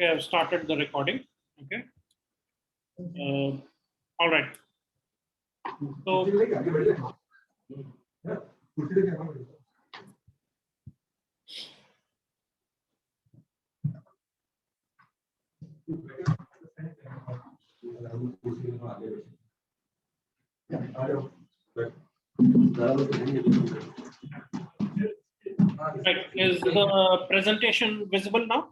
Okay, I've started the recording. Okay. All right. So right, is the presentation visible now?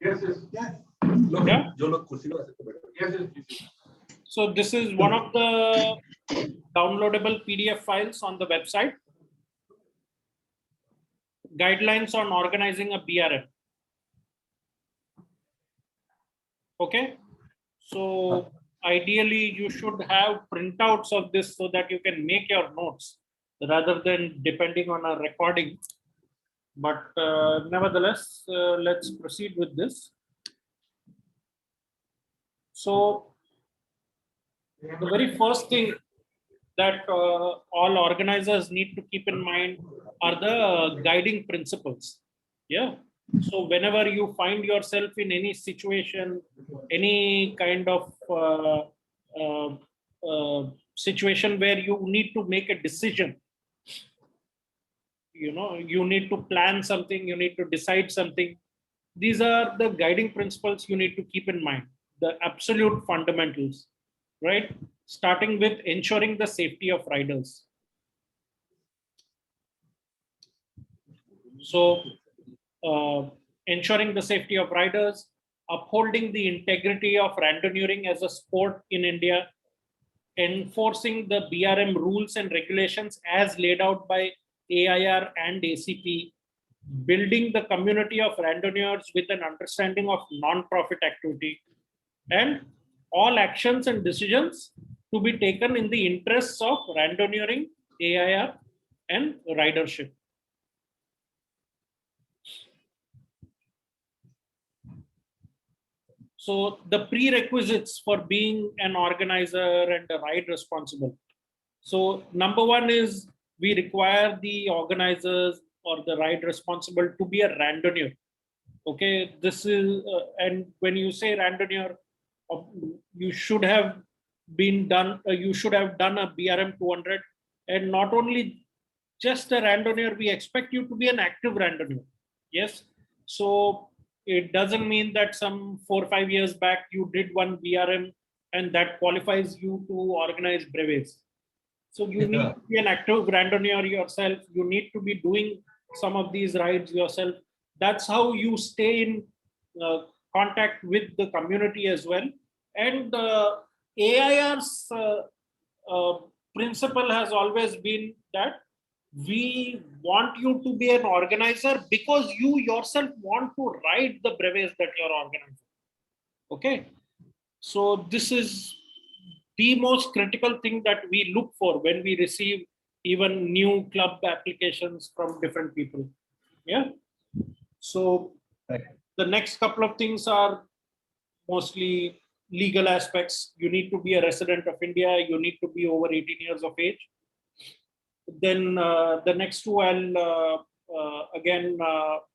Yes, yes. Yeah. Yes. So this is one of the downloadable PDF files on the website. Guidelines on organizing a BRM. Okay. So ideally you should have printouts of this so that you can make your notes rather than depending on a recording. But nevertheless, let's proceed with this. So the very first thing that all organizers need to keep in mind are the guiding principles. Yeah. So whenever you find yourself in any situation, any kind of uh, situation where you need to make a decision, you need to plan something, you need to decide something. These are the guiding principles you need to keep in mind, the absolute fundamentals, right? Starting with ensuring the safety of riders. So ensuring the safety of riders, upholding the integrity of randonneuring as a sport in India, enforcing the BRM rules and regulations as laid out by AIR and ACP, building the community of randonneurs with an understanding of non-profit activity, and all actions and decisions to be taken in the interests of randonneuring, AIR, and ridership. So the prerequisites for being an organizer and a ride responsible. So number one is we require the organizers or the ride responsible to be a randonneur. Okay, this is and when you say randonneur, you should have you should have done a BRM 200, and not only just a randonneur, we expect you to be an active randonneur. Yes, so it doesn't mean that some 4 or 5 years back you did one BRM and that qualifies you to organize brevets. So you need to be an active randonneur yourself. You need to be doing some of these rides yourself. That's how you stay in contact with the community as well. And AIR's principle has always been that we want you to be an organizer because you yourself want to ride the brevets that you're organizing. Okay. So this is the most critical thing that we look for when we receive even new club applications from different people. Yeah. So the next couple of things are mostly legal aspects. You need to be a resident of India. You need to be over 18 years of age. Then the next two I'll again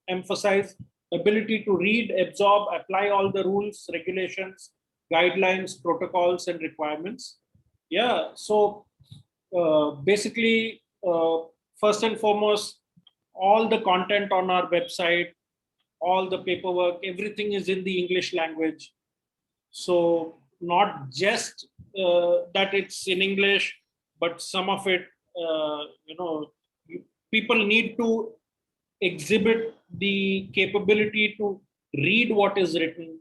emphasize: ability to read, absorb, apply all the rules, regulations, guidelines, protocols, and requirements. Yeah, so basically, first and foremost, all the content on our website, all the paperwork, everything is in the English language. So not just that it's in English, but some of it, people need to exhibit the capability to read what is written,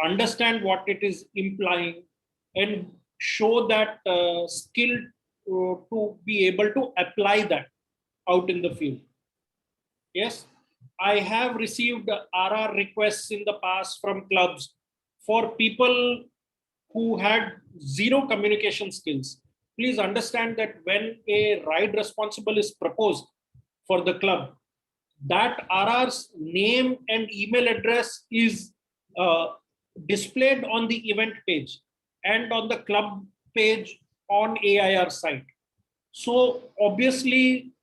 understand what it is implying, and show that skill to be able to apply that out in the field. Yes, I have received RR requests in the past from clubs for people who had zero communication skills. Please understand that when a ride responsible is proposed for the club, that RR's name and email address is displayed on the event page and on the club page on AIR site. So obviously,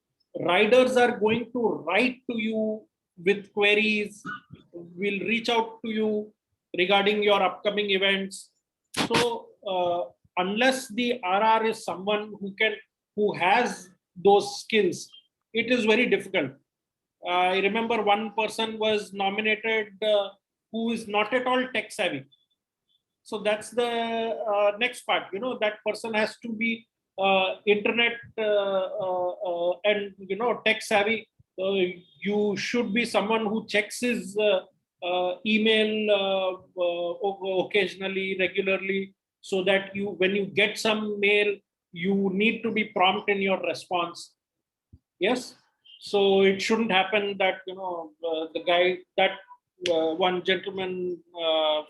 riders are going to write to you with queries, will reach out to you regarding your upcoming events. So unless the RR is someone who has those skills, it is very difficult. I remember one person was nominated who is not at all tech savvy. So that's the next part. That person has to be internet and tech savvy. You should be someone who checks his email occasionally, regularly, so that when you get some mail, you need to be prompt in your response. Yes. So it shouldn't happen that the guy, that one gentleman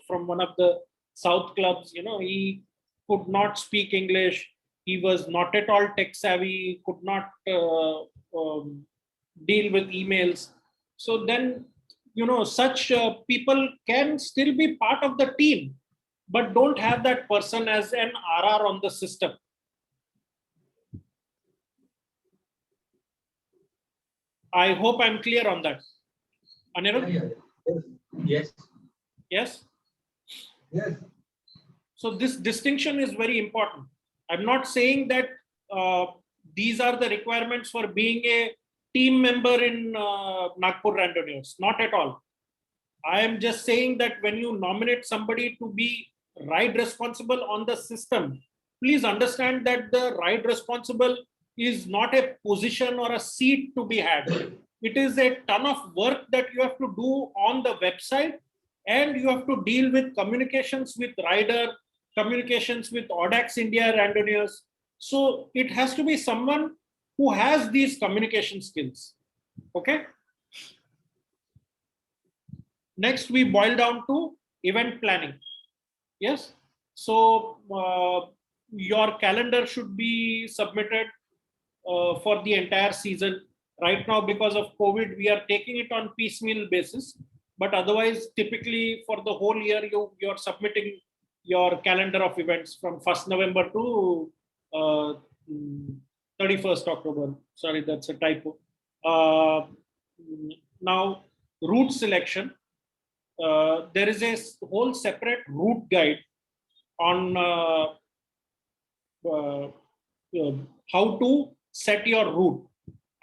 from one of the south clubs, he could not speak English. He was not at all tech savvy, could not deal with emails. So then such people can still be part of the team, but don't have that person as an RR on the system. I hope I'm clear on that. Anirudh? Yes. Yes? Yes. So this distinction is very important. I'm not saying that these are the requirements for being a team member in Nagpur Randoneers. Not at all. I am just saying that when you nominate somebody to be ride responsible on the system, please understand that the ride responsible is not a position or a seat to be had. It is a ton of work that you have to do on the website, and you have to deal with communications with rider, communications with Audax India Randoneers. So it has to be someone who has these communication skills. Okay. Next, we boil down to event planning. Yes. So your calendar should be submitted for the entire season. Right now, because of COVID, we are taking it on piecemeal basis. But otherwise, typically for the whole year, you're submitting your calendar of events from 1st November to 31st October. Sorry, that's a typo. Now, route selection. There is a whole separate route guide on how to set your route.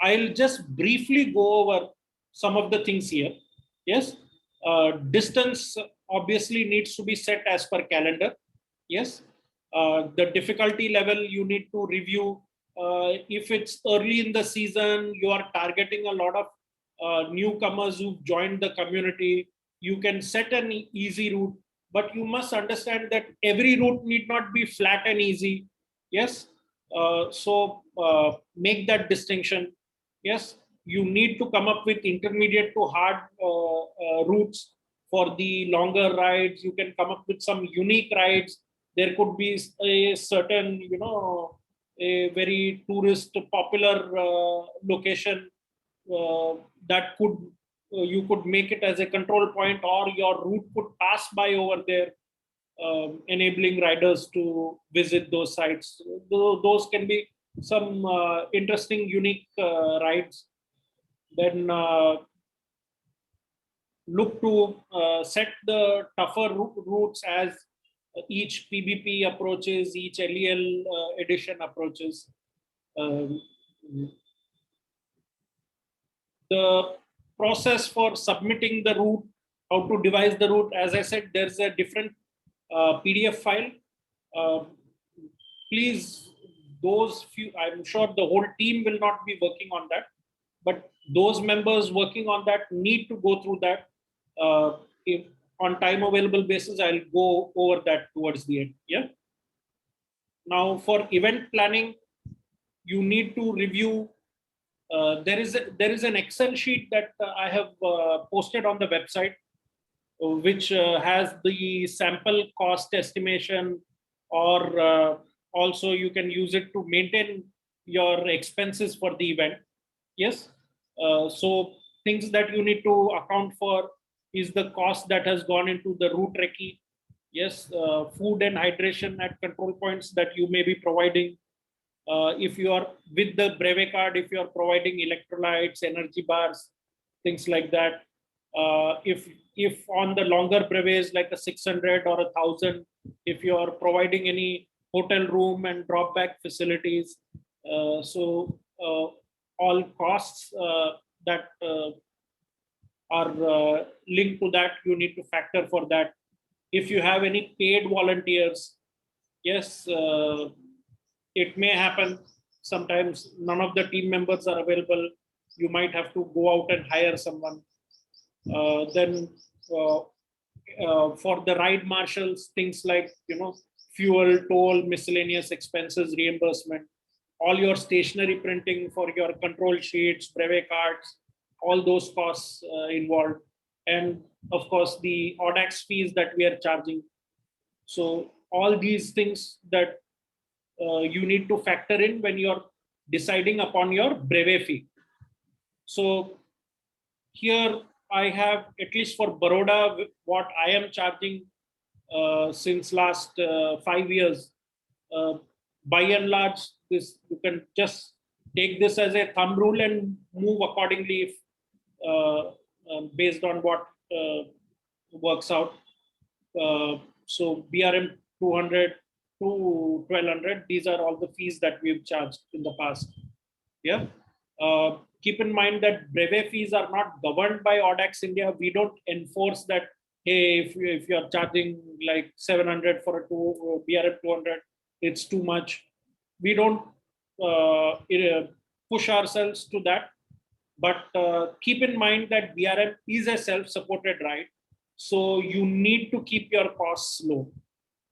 I'll just briefly go over some of the things here. Yes, distance obviously needs to be set as per calendar. Yes, the difficulty level you need to review. If it's early in the season, you are targeting a lot of newcomers who've joined the community. You can set an easy route, but you must understand that every route need not be flat and easy. Yes, so make that distinction. Yes, you need to come up with intermediate to hard routes for the longer rides. You can come up with some unique rides. There could be a certain, a very tourist popular location that could you could make it as a control point, or your route could pass by over there, enabling riders to visit those sites. Those can be some interesting, unique rides. Then look to set the tougher routes as each PBP approaches, each LEL edition approaches. Um, the process for submitting the route, how to devise the route. As I said, there's a different PDF file. Please, those few, I'm sure the whole team will not be working on that, but those members working on that need to go through that. If on time available basis, I'll go over that towards the end. Yeah. Now for event planning, you need to review. There is an Excel sheet that I have posted on the website, which has the sample cost estimation, or also you can use it to maintain your expenses for the event. Yes. So things that you need to account for is the cost that has gone into the route recce. Yes, food and hydration at control points that you may be providing. If you are with the Breve card, if you are providing electrolytes, energy bars, things like that. If on the longer brevets like a 600 or 1,000, if you are providing any hotel room and drop back facilities, all costs that are linked to that, you need to factor for that. If you have any paid volunteers, yes, it may happen sometimes none of the team members are available. You might have to go out and hire someone. Then uh, for the ride marshals, things like fuel, toll, miscellaneous expenses reimbursement, all your stationery printing for your control sheets, brevet cards, all those costs involved, and of course the audax fees that we are charging. So all these things that you need to factor in when you're deciding upon your brevet fee. So here I have, at least for Baroda, what I am charging since last 5 years. Uh, by and large, this you can just take this as a thumb rule and move accordingly if, based on what works out. So BRM 200 to 1,200, these are all the fees that we've charged in the past. Yeah. Keep in mind that brevet fees are not governed by Audax India. We don't enforce that. Hey, if you're charging like 700 for a BRM 200, it's too much. We don't push ourselves to that. But keep in mind that BRM is a self-supported ride, so you need to keep your costs low.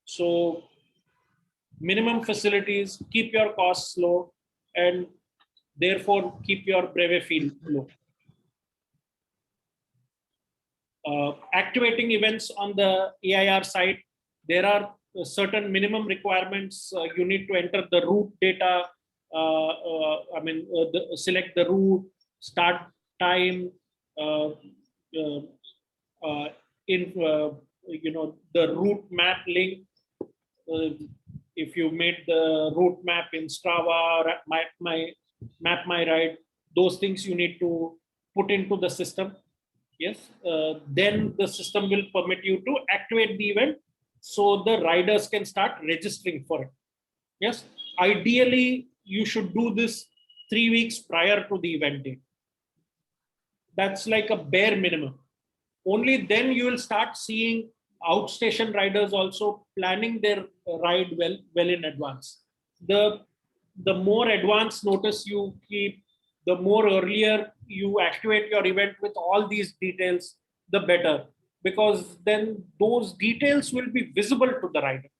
So minimum facilities, keep your costs low, and therefore keep your brevet fee low. Activating events on the AIR site, there are certain minimum requirements. You need to enter the route data. Select the route, start time, uh, uh, in the route map link. If you made the route map in Strava or Map My Ride, those things you need to put into the system. Yes, then the system will permit you to activate the event so the riders can start registering for it. Yes, ideally you should do this 3 weeks prior to the event date. That's like a bare minimum. Only then you will start seeing outstation riders also planning their ride well in advance. The more advanced notice you keep, the more earlier you activate your event with all these details, the better, because then those details will be visible to the rider.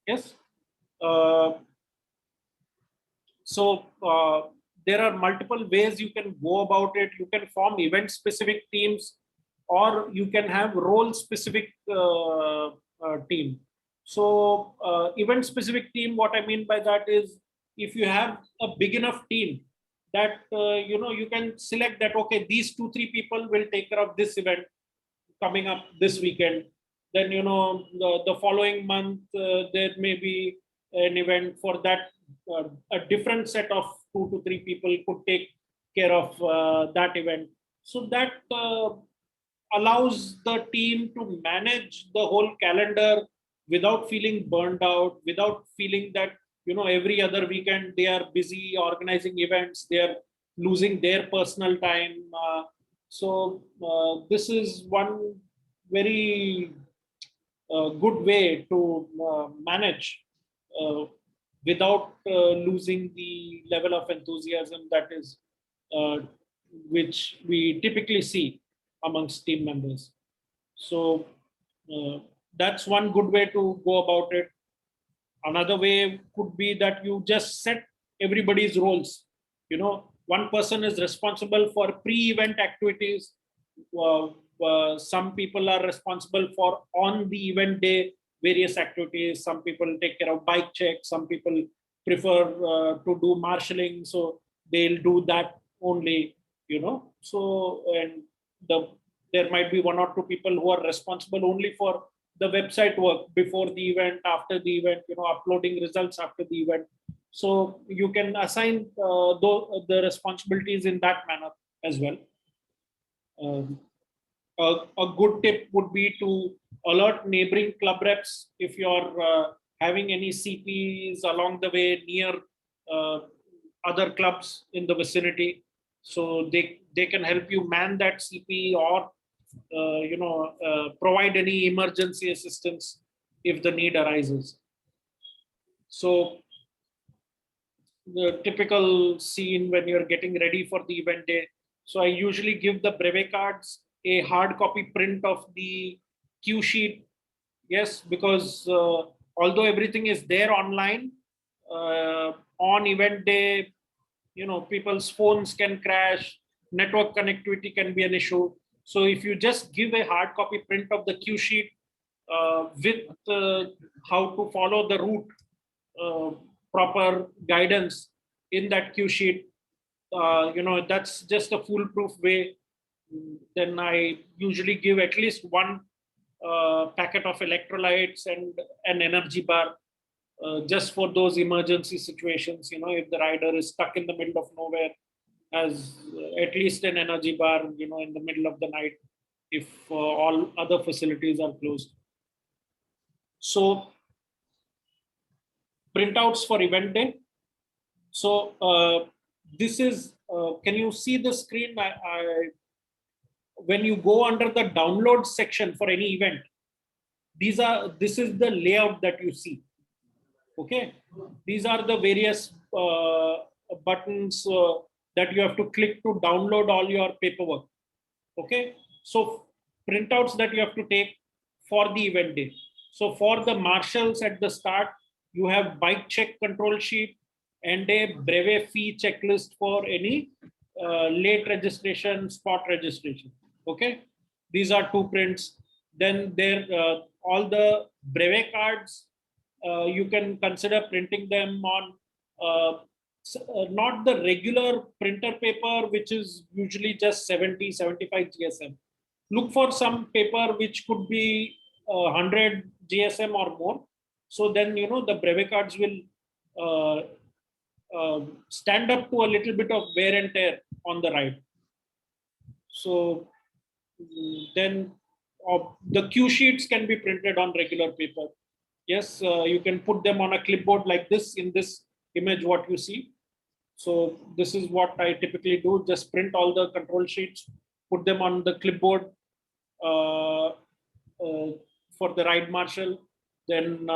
Yes. uh, there are multiple ways you can go about it. You can form event specific teams, or you can have role specific team. So event specific team, what I mean by that is, if you have a big enough team that you can select that, okay, these 2-3 people will take care of this event coming up this weekend. Then the following month there may be an event for that. A different set of 2 to 3 people could take care of that event. So that allows the team to manage the whole calendar without feeling burned out, without feeling that every other weekend they are busy organizing events, they are losing their personal time. This is one very good way to manage uh, without losing the level of enthusiasm that is uh, which we typically see amongst team members. So uh, that's one good way to go about it. Another way could be that you just set everybody's roles. One person is responsible for pre-event activities. uh, some people are responsible for on the event day various activities. Some people take care of bike checks, some people prefer to do marshalling, so they'll do that only. So, and there might be 1 or 2 people who are responsible only for the website work before the event, after the event, uploading results after the event. So you can assign the responsibilities in that manner as well. um, A good tip would be to alert neighboring club reps if you're having any CPs along the way near uh, other clubs in the vicinity. So they can help you man that CP or provide any emergency assistance if the need arises. So the typical scene when you're getting ready for the event day. So I usually give the brevet cards a hard copy print of the cue sheet. Yes, because although everything is there online, on event day, people's phones can crash, network connectivity can be an issue. So if you just give a hard copy print of the cue sheet with how to follow the route, uh, proper guidance in that cue sheet, that's just a foolproof way. Then I usually give at least one packet of electrolytes and an energy bar, just for those emergency situations. If the rider is stuck in the middle of nowhere, as at least an energy bar, in the middle of the night, if all other facilities are closed. So printouts for event day. So this is, can you see the screen? When you go under the download section for any event, this is the layout that you see. Okay, these are the various buttons that you have to click to download all your paperwork. Okay, so printouts that you have to take for the event day. So for the marshals at the start, you have bike check control sheet and a brevet fee checklist for any late registration, spot registration. Okay, these are two prints. Then there, all the brevet cards, you can consider printing them on not the regular printer paper, which is usually just 70, 75 GSM. Look for some paper which could be 100 GSM or more. So then, the brevet cards will uh, stand up to a little bit of wear and tear on the ride. So then the cue sheets can be printed on regular paper. Yes, you can put them on a clipboard like this in this image, what you see. So this is what I typically do. Just print all the control sheets, put them on the clipboard for the ride marshal. Then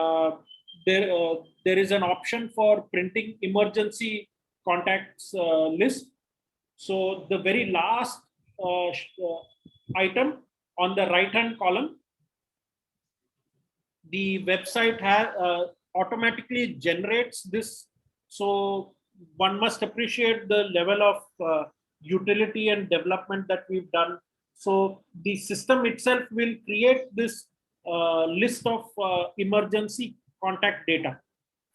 there is an option for printing emergency contacts list. So the very last item on the right hand column, the website has automatically generates this. So one must appreciate the level of utility and development that we've done. So the system itself will create this list of emergency contact data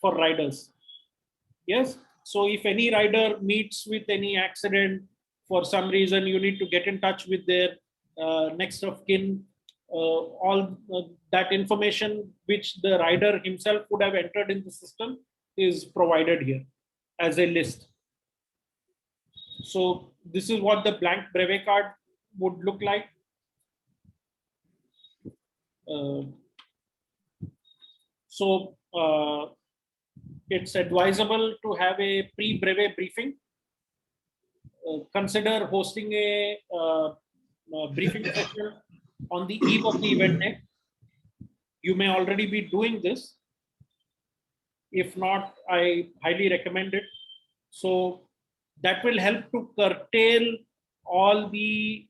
for riders. Yes. So if any rider meets with any accident, for some reason you need to get in touch with their next of kin, all that information which the rider himself would have entered in the system is provided here as a list. So this is what the blank brevet card would look like. Uh, so it's advisable to have a pre-brevet briefing. Consider hosting a briefing session on the eve of the event day. You may already be doing this. If not, I highly recommend it. So that will help to curtail all the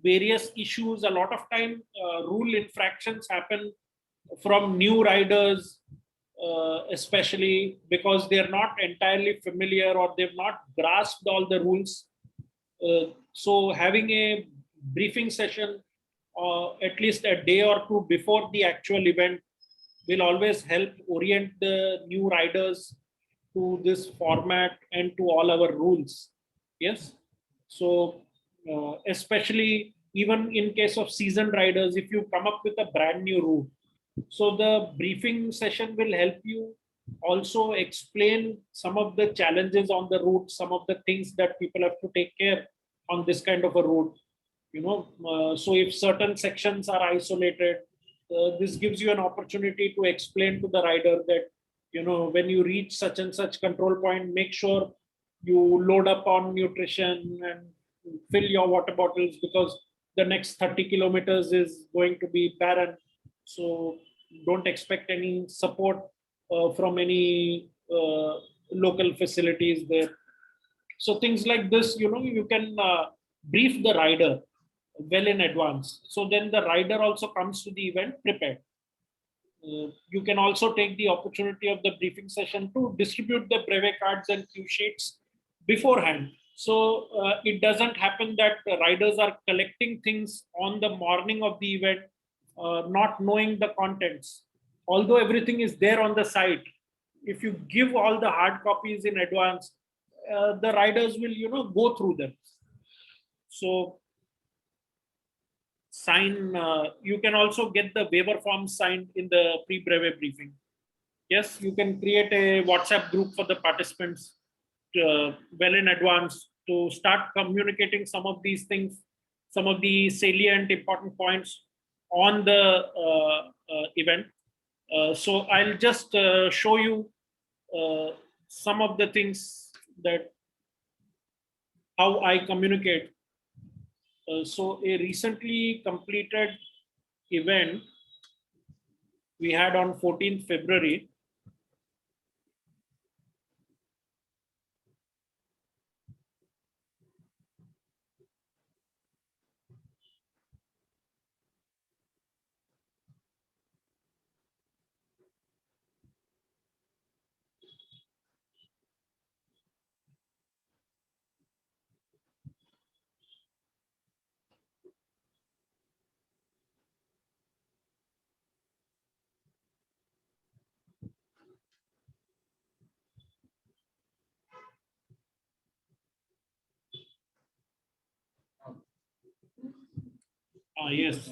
various issues. A lot of time, rule infractions happen from new riders, especially because they're not entirely familiar or they've not grasped all the rules. So having a briefing session, at least a day or two before the actual event, will always help orient the new riders to this format and to all our rules. Yes. So especially even in case of seasoned riders, if you come up with a brand new route, so the briefing session will help you also explain some of the challenges on the route, some of the things that people have to take care on this kind of a route. So if certain sections are isolated, this gives you an opportunity to explain to the rider that, when you reach such and such control point, make sure you load up on nutrition and fill your water bottles, because the next 30 kilometers is going to be barren. So don't expect any support from any local facilities there. So things like this, you can brief the rider well in advance. So then the rider also comes to the event prepared. You can also take the opportunity of the briefing session to distribute the brevet cards and cue sheets beforehand. So it doesn't happen that the riders are collecting things on the morning of the event, not knowing the contents. Although everything is there on the site, if you give all the hard copies in advance, the riders will, go through them. So you can also get the waiver forms signed in the pre-brevet briefing. Yes, you can create a WhatsApp group for the participants well in advance to start communicating some of these things, some of the salient important points on the event. So I'll just show you some of the things that how I communicate. So a recently completed event we had on 14th February. Yes.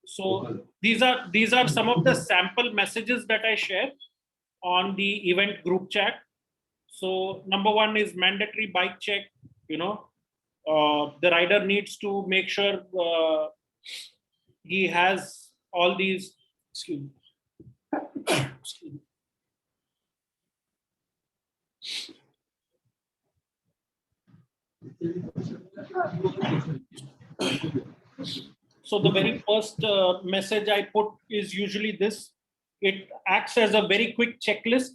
So these are some of the sample messages that I share on the event group chat. So number one is mandatory bike check. The rider needs to make sure he has all these. Excuse me. Excuse me. So the very first message I put is usually this. It acts as a very quick checklist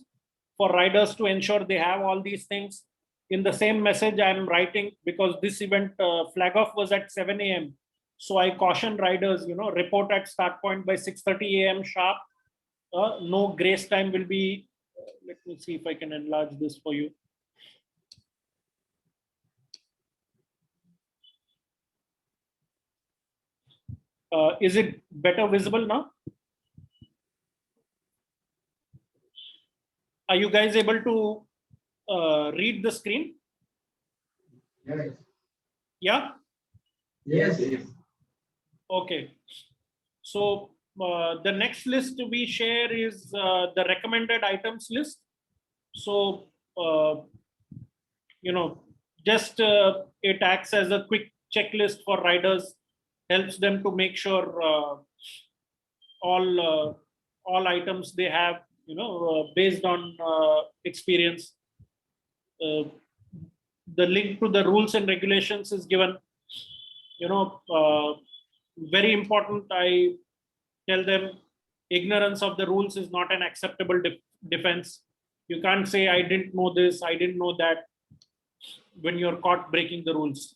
for riders to ensure they have all these things. In the same message I'm writing, because this event flag off was at 7 a.m. So I caution riders, report at start point by 6:30 a.m. sharp. No grace time will be. Let me see if I can enlarge this for you. Is it better visible now? Are you guys able to read the screen? Yes. Yeah? Yes. Yes. Okay. So the next list we share is the recommended items list. So, just it acts as a quick checklist for riders, helps them to make sure all items they have, based on experience. Uh, the link to the rules and regulations is given. Very important. I tell them ignorance of the rules is not an acceptable defense. You can't say I didn't know this, I didn't know that when you're caught breaking the rules.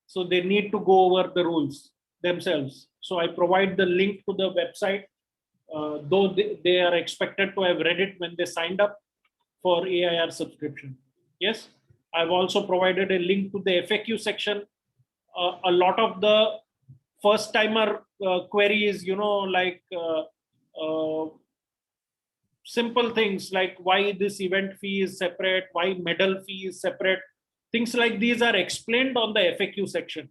So they need to go over the rules themselves. So I provide the link to the website, though they are expected to have read it when they signed up for AIR subscription. Yes, I've also provided a link to the FAQ section. A lot of the first timer queries, like simple things like why this event fee is separate, why medal fee is separate. Things like these are explained on the FAQ section.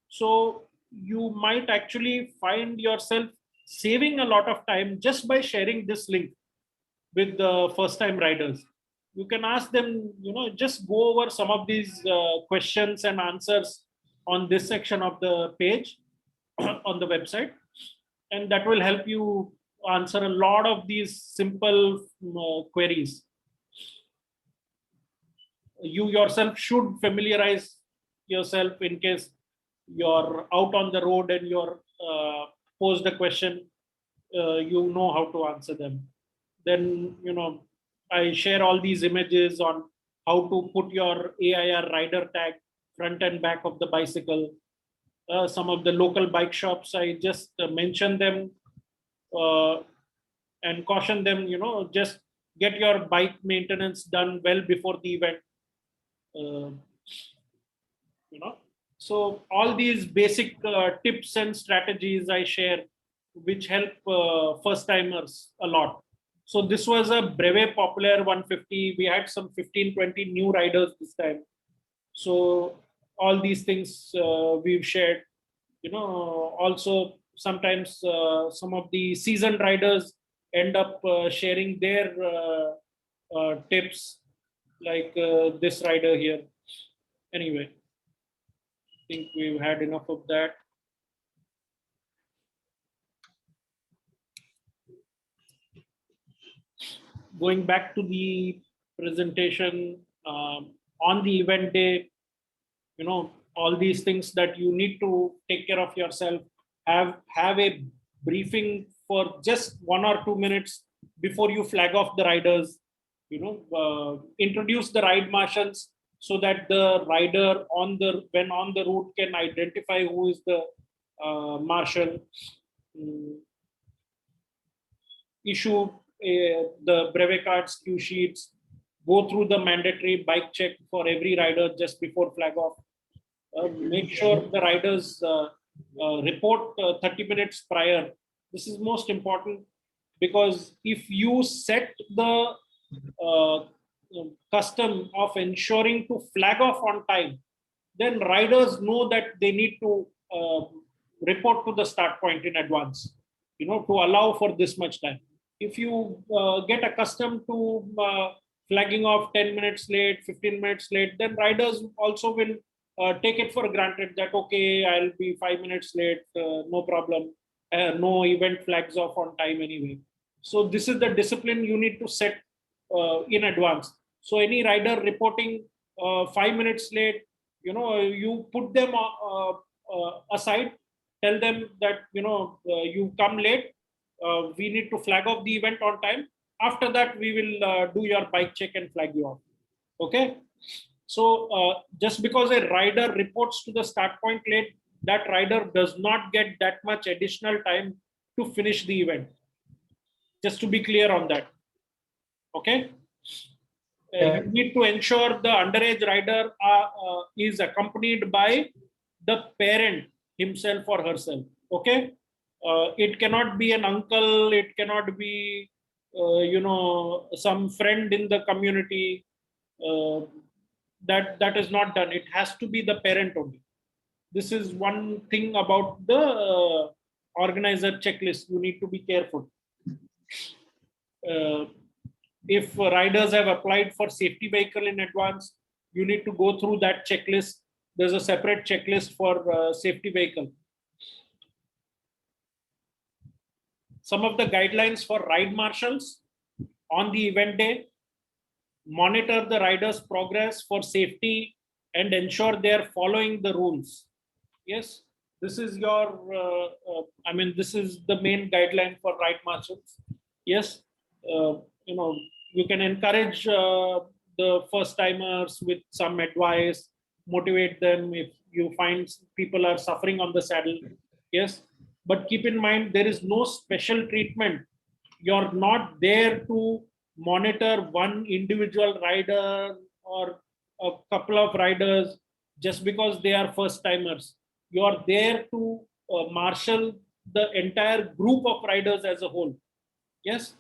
So you might actually find yourself saving a lot of time just by sharing this link with the first time riders. You can ask them, just go over some of these questions and answers on this section of the page on the website, and that will help you answer a lot of these simple queries. You yourself should familiarize yourself in case you're out on the road and you're posed a question, you know how to answer them. Then, I share all these images on how to put your AIR rider tag front and back of the bicycle. Some of the local bike shops, I just mention them uh, and caution them, just get your bike maintenance done well before the event. Uh, you know so all these basic tips and strategies I share, which help first timers a lot. So this was a Breve Popular 150. We had some 15-20 new riders this time. So all these things we've shared. Also sometimes some of the seasoned riders end up sharing their tips, like this rider here. Anyway, think we've had enough of that. Going back to the presentation, on the event day, all these things that you need to take care of yourself. Have a briefing for just 1 or 2 minutes before you flag off the riders. Introduce the ride marshals so that the rider when on the route can identify who is the marshal. Issue the Breve cards, cue sheets, go through the mandatory bike check for every rider just before flag off. Make sure the riders report 30 minutes prior. This is most important, because if you set the uh, custom of ensuring to flag off on time, then riders know that they need to report to the start point in advance, to allow for this much time. If you get accustomed to flagging off 10 minutes late, 15 minutes late, then riders also will take it for granted that, okay, I'll be 5 minutes late, no problem. No event flags off on time anyway. So this is the discipline you need to set in advance. So any rider reporting 5 minutes late, you put them aside, tell them that, you come late, we need to flag off the event on time. After that, we will do your bike check and flag you off. Okay. So just because a rider reports to the start point late, that rider does not get that much additional time to finish the event. Just to be clear on that. Okay. You need to ensure the underage rider is accompanied by the parent himself or herself. Okay. It cannot be an uncle. It cannot be, some friend in the community. That is not done. It has to be the parent only. This is one thing about the organizer checklist. You need to be careful. If riders have applied for safety vehicle in advance, you need to go through that checklist. There's a separate checklist for safety vehicle. Some of the guidelines for ride marshals on the event day: monitor the riders' progress for safety and ensure they are following the rules. Yes, this is your, this is the main guideline for ride marshals. Yes, you can encourage the first timers with some advice, motivate them if you find people are suffering on the saddle. Yes, but keep in mind, there is no special treatment. You're not there to monitor one individual rider or a couple of riders just because they are first timers. You're there to marshal the entire group of riders as a whole. Yes,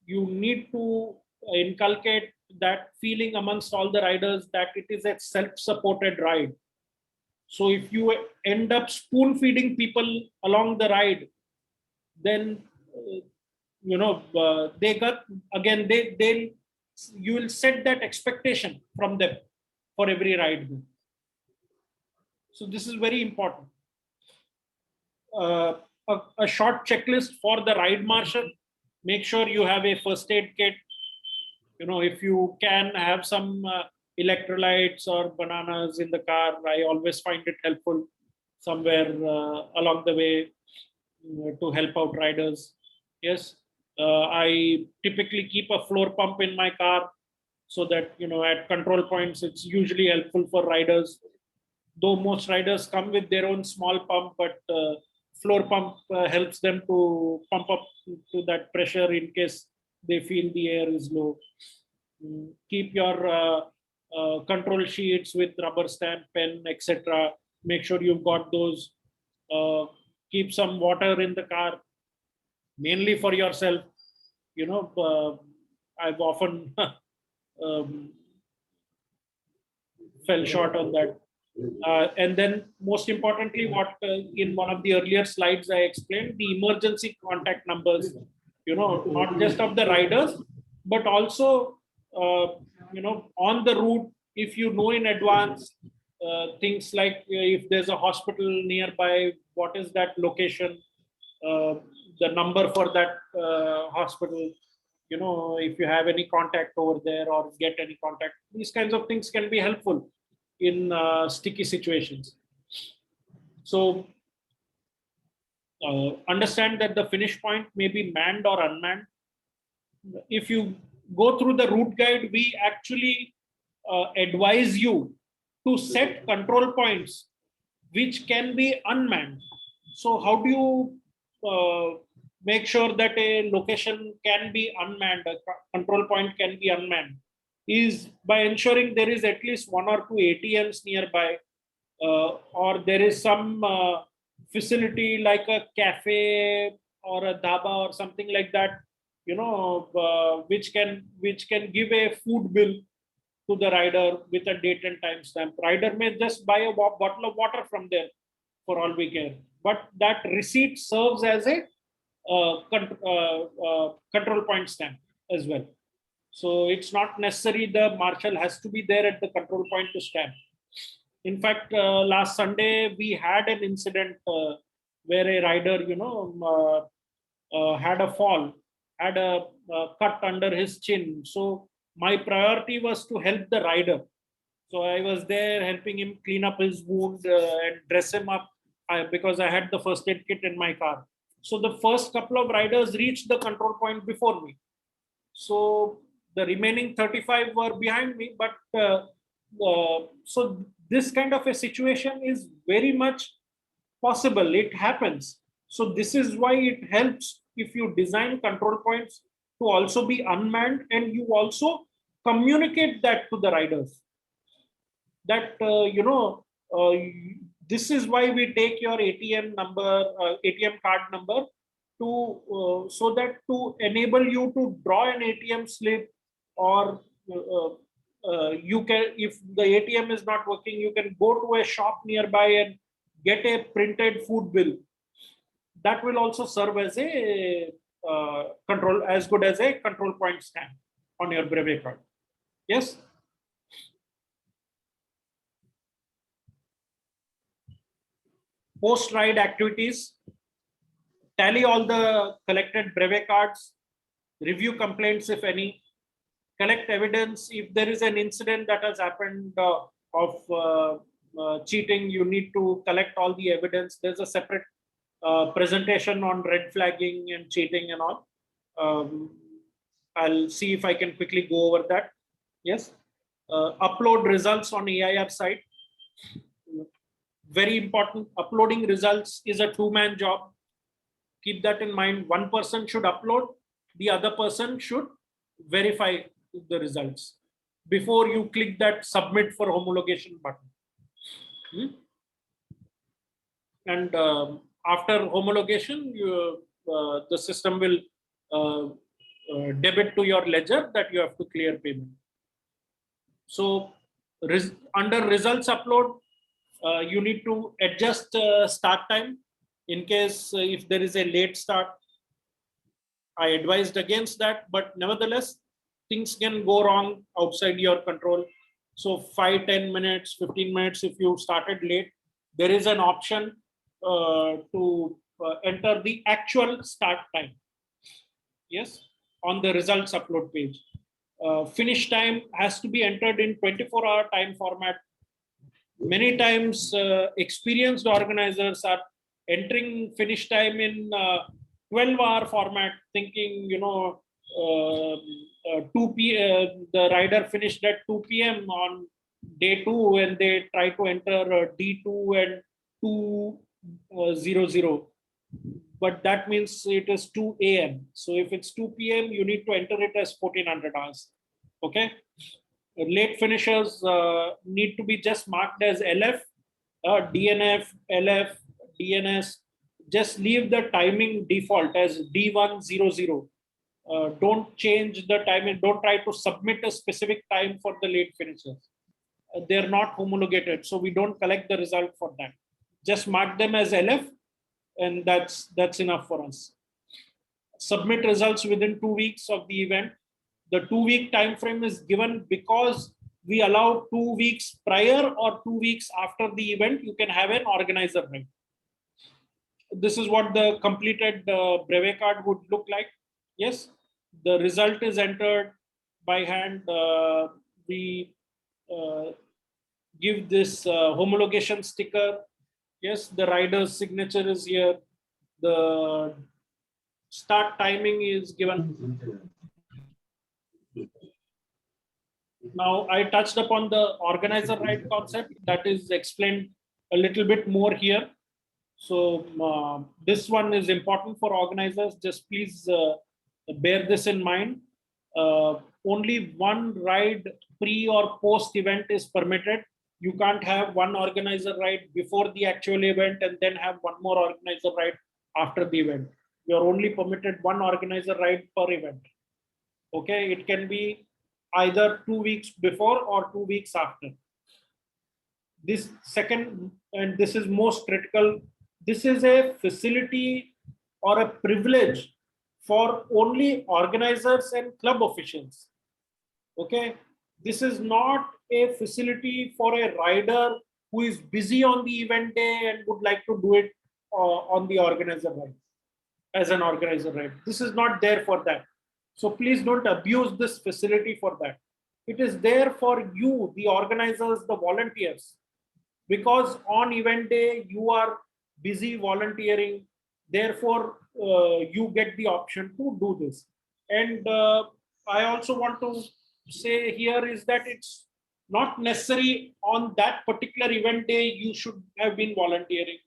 you need to inculcate that feeling amongst all the riders that it is a self-supported ride. So if you end up spoon feeding people along the ride, then they got, again, they'll, you will set that expectation from them for every ride. So this is very important. A short checklist for the ride marshal. Make sure you have a first aid kit. If you can have some electrolytes or bananas in the car, I always find it helpful somewhere along the way to help out riders. Yes, I typically keep a floor pump in my car so that at control points it's usually helpful for riders. Though most riders come with their own small pump, but floor pump helps them to pump up to that pressure in case they feel the air is low. Keep your control sheets with rubber stamp, pen, etc. Make sure you've got those. Uh, Keep some water in the car, mainly for yourself. I've often um, fell short on that. And then, most importantly, what in one of the earlier slides I explained, the emergency contact numbers, not just of the riders, but also, on the route, if you know in advance, things like if there's a hospital nearby, what is that location, uh, the number for that hospital, if you have any contact over there or get any contact, these kinds of things can be helpful in sticky situations. So understand that the finish point may be manned or unmanned. If you go through the route guide, we actually advise you to set control points which can be unmanned. So how do you make sure that a location can be unmanned, a control point can be unmanned? Is by ensuring there is at least one or two ATMs nearby, or there is some facility like a cafe or a dhaba or something like that, which can give a food bill to the rider with a date and time stamp. Rider may just buy a bottle of water from there for all we care, but that receipt serves as a control point stamp as well. So it's not necessary the marshal has to be there at the control point to stamp. In fact, last Sunday we had an incident where a rider, had a fall, had a cut under his chin. So my priority was to help the rider. So I was there helping him clean up his wound and dress him up because I had the first aid kit in my car. So the first couple of riders reached the control point before me. So the remaining 35 were behind me, but so this kind of a situation is very much possible. It happens. So this is why it helps if you design control points to also be unmanned, and you also communicate that to the riders that this is why we take your ATM number, ATM card number, to so that to enable you to draw an ATM slip, or you can, if the ATM is not working, you can go to a shop nearby and get a printed food bill. That will also serve as a control, as good as a control point stamp on your brevet card. Yes. Post-ride activities: tally all the collected brevet cards, review complaints if any, collect evidence. If there is an incident that has happened of cheating, you need to collect all the evidence. There's a separate presentation on red flagging and cheating and all. I'll see if I can quickly go over that. Yes. Upload results on AIR site. Very important. Uploading results is a two-man job. Keep that in mind. One person should upload, the other person should verify the results before you click that submit for homologation button. And after homologation, the system will debit to your ledger that you have to clear payment. So under results upload, you need to adjust start time in case if there is a late start. I advised against that, but nevertheless, things can go wrong outside your control. So 5, 10 minutes, 15 minutes, if you started late, there is an option to enter the actual start time. Yes, on the results upload page. Finish time has to be entered in 24-hour time format. Many times, experienced organizers are entering finish time in 12-hour format, thinking, 2 p. The rider finished at 2 p.m. on day 2, and they try to enter D2 and 2:00. But that means it is 2 a.m. So if it's 2 p.m., you need to enter it as 1400 hours. Okay. Late finishers need to be just marked as LF, DNF, LF, DNS. Just leave the timing default as D100. Don't change the timing. Don't try to submit a specific time for the late finishers. They're not homologated, so we don't collect the result for that. Just mark them as LF, and that's enough for us. Submit results within 2 weeks of the event. The 2-week time frame is given because we allow 2 weeks prior or 2 weeks after the event. You can have an organizer right. This is what the completed brevet card would look like. Yes, the result is entered by hand. We give this homologation sticker. Yes, the rider's signature is here. The start timing is given. Now, I touched upon the organizer right concept that is explained a little bit more here. So this one is important for organizers. Just please bear this in mind. Only one ride pre or post event is permitted. You can't have one organizer ride before the actual event and then have one more organizer ride after the event. You're only permitted one organizer ride per event. Okay, it can be either 2 weeks before or 2 weeks after. This second, and this is most critical, this is a facility or a privilege for only organizers and club officials. Okay, this is not a facility for a rider who is busy on the event day and would like to do it on the organizer ride as an organizer ride. This is not there for that. So please don't abuse this facility for that. It is there for you, the organizers, the volunteers, because on event day you are busy volunteering. Therefore, you get the option to do this. And I also want to say here is that it's not necessary on that particular event day you should have been volunteering.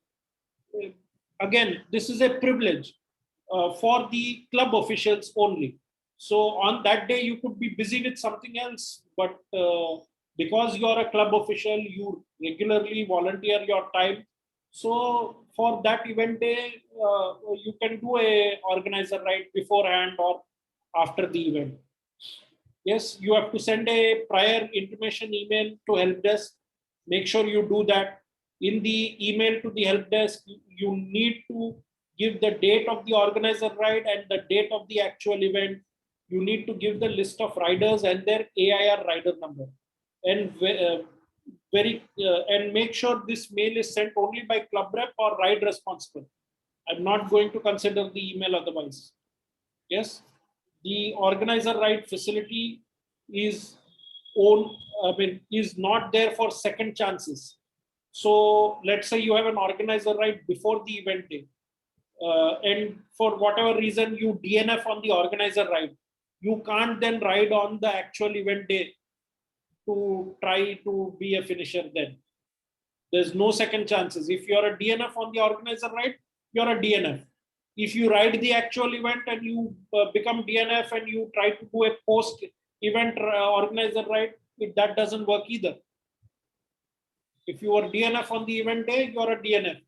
Again, this is a privilege for the club officials only. So on that day, you could be busy with something else, but because you are a club official, you regularly volunteer your time. So for that event day, you can do a organizer right beforehand or after the event. Yes, you have to send a prior intimation email to help desk. Make sure you do that. In the email to the help desk, you need to give the date of the organizer ride and the date of the actual event. You need to give the list of riders and their AIR rider number, and and make sure this mail is sent only by club rep or ride responsible. I'm not going to consider the email otherwise. Yes, the organizer ride facility is is not there for second chances. So let's say you have an organizer ride before the event day, and for whatever reason you DNF on the organizer ride, you can't then ride on the actual event day to try to be a finisher then. There's no second chances. If you're a DNF on the organizer ride, you're a DNF. If you ride the actual event and you become DNF and you try to do a post event organizer ride, that doesn't work either. If you are DNF on the event day, you're a DNF.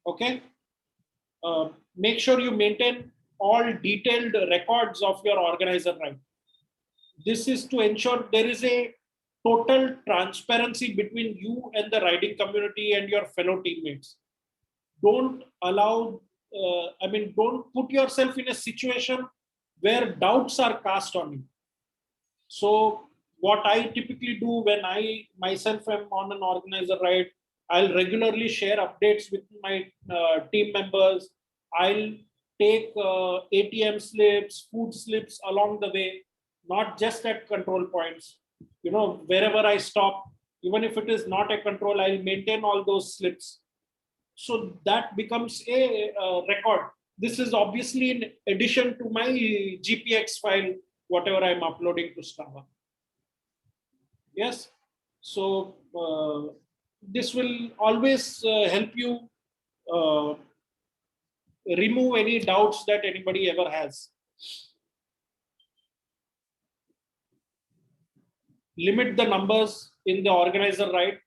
Okay. Make sure you maintain all detailed records of your organizer ride. This is to ensure there is a total transparency between you and the riding community and your fellow teammates. Don't allow, don't put yourself in a situation where doubts are cast on you. So what I typically do when I myself am on an organizer ride, I'll regularly share updates with my team members. I'll take ATM slips, food slips along the way, not just at control points. Wherever I stop, even if it is not a control, I'll maintain all those slips. So that becomes a record. This is obviously in addition to my GPX file, whatever I'm uploading to Strava. Yes. So this will always help you uh, remove any doubts that anybody ever has. Limit the numbers in the organizer ride.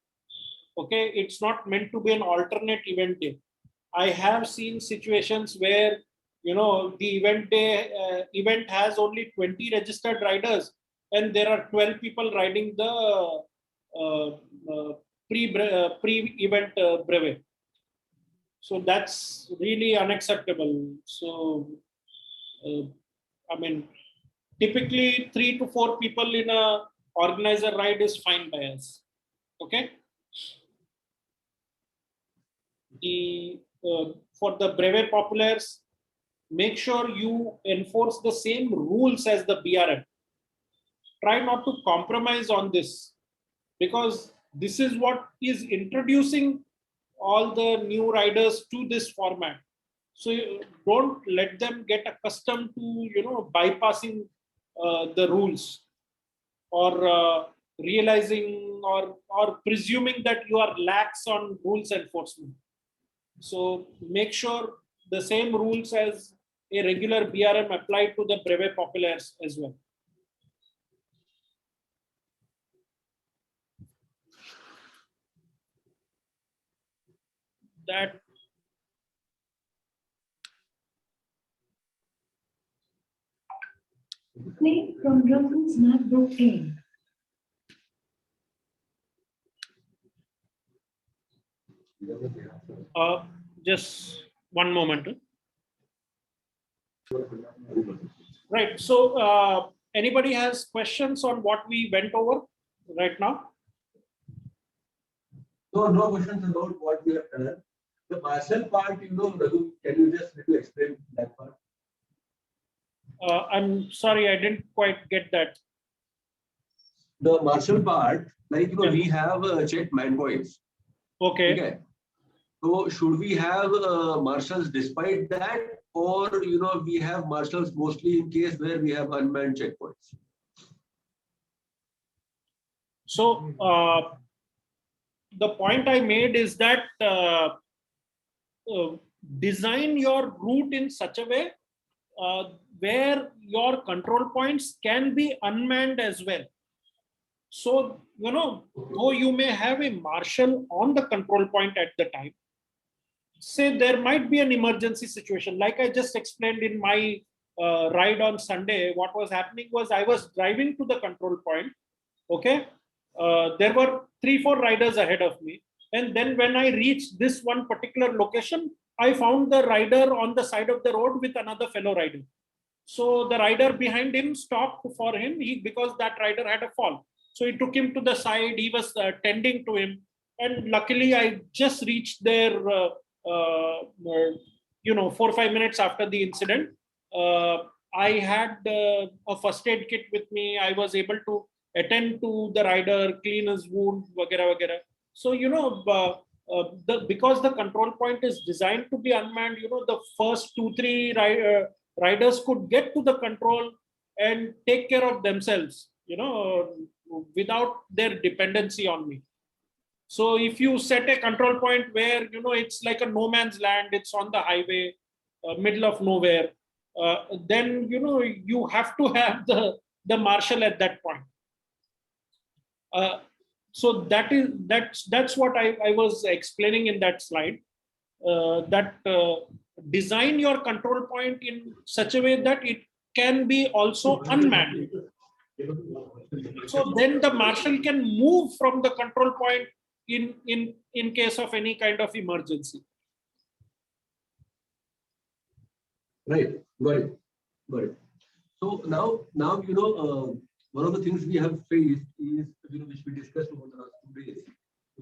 Okay, it's not meant to be an alternate event day. I have seen situations where the event has only 20 registered riders, and there are 12 people riding the pre-event brevet. So that's really unacceptable. So I mean, typically 3 to 4 people in a organizer ride is fine by us. Okay. For the brevet populaires, make sure you enforce the same rules as the BRM. Try not to compromise on this, because this is what is introducing all the new riders to this format. So don't let them get accustomed to bypassing the rules, or realizing or presuming that you are lax on rules enforcement. So make sure the same rules as a regular BRM apply to the brevet populaires as well. That Play from Rumpel's MacBook Air. just one moment. Right. So anybody has questions on what we went over right now? No questions about what we have done. The martial part, Raghu, can you just explain that part? I'm sorry, I didn't quite get that. The martial part, we have checked man points. Okay. Okay. So should we have marshals despite that, or we have marshals mostly in case where we have unmanned checkpoints? So the point I made is that design your route in such a way where your control points can be unmanned as well. So, though you may have a marshal on the control point at the time, say there might be an emergency situation. Like I just explained in my ride on Sunday, what was happening was I was driving to the control point. Okay. There were 3-4 riders ahead of me. And then when I reached this one particular location, I found the rider on the side of the road with another fellow rider. So the rider behind him stopped for him because that rider had a fall. So he took him to the side. He was tending to him. And luckily, I just reached there, 4-5 minutes after the incident. I had a first aid kit with me. I was able to attend to the rider, clean his wound, vagera, vagera. So, because the control point is designed to be unmanned, the first 2-3 riders could get to the control and take care of themselves, without their dependency on me. So if you set a control point where, it's like a no man's land, it's on the highway, middle of nowhere, then, you have to have the marshal at that point. So that's what I was explaining in that slide, that design your control point in such a way that it can be also unmanned. So then the marshal can move from the control point in case of any kind of emergency. Right. Got it. So now one of the things we have faced is which we discussed over the last 2 days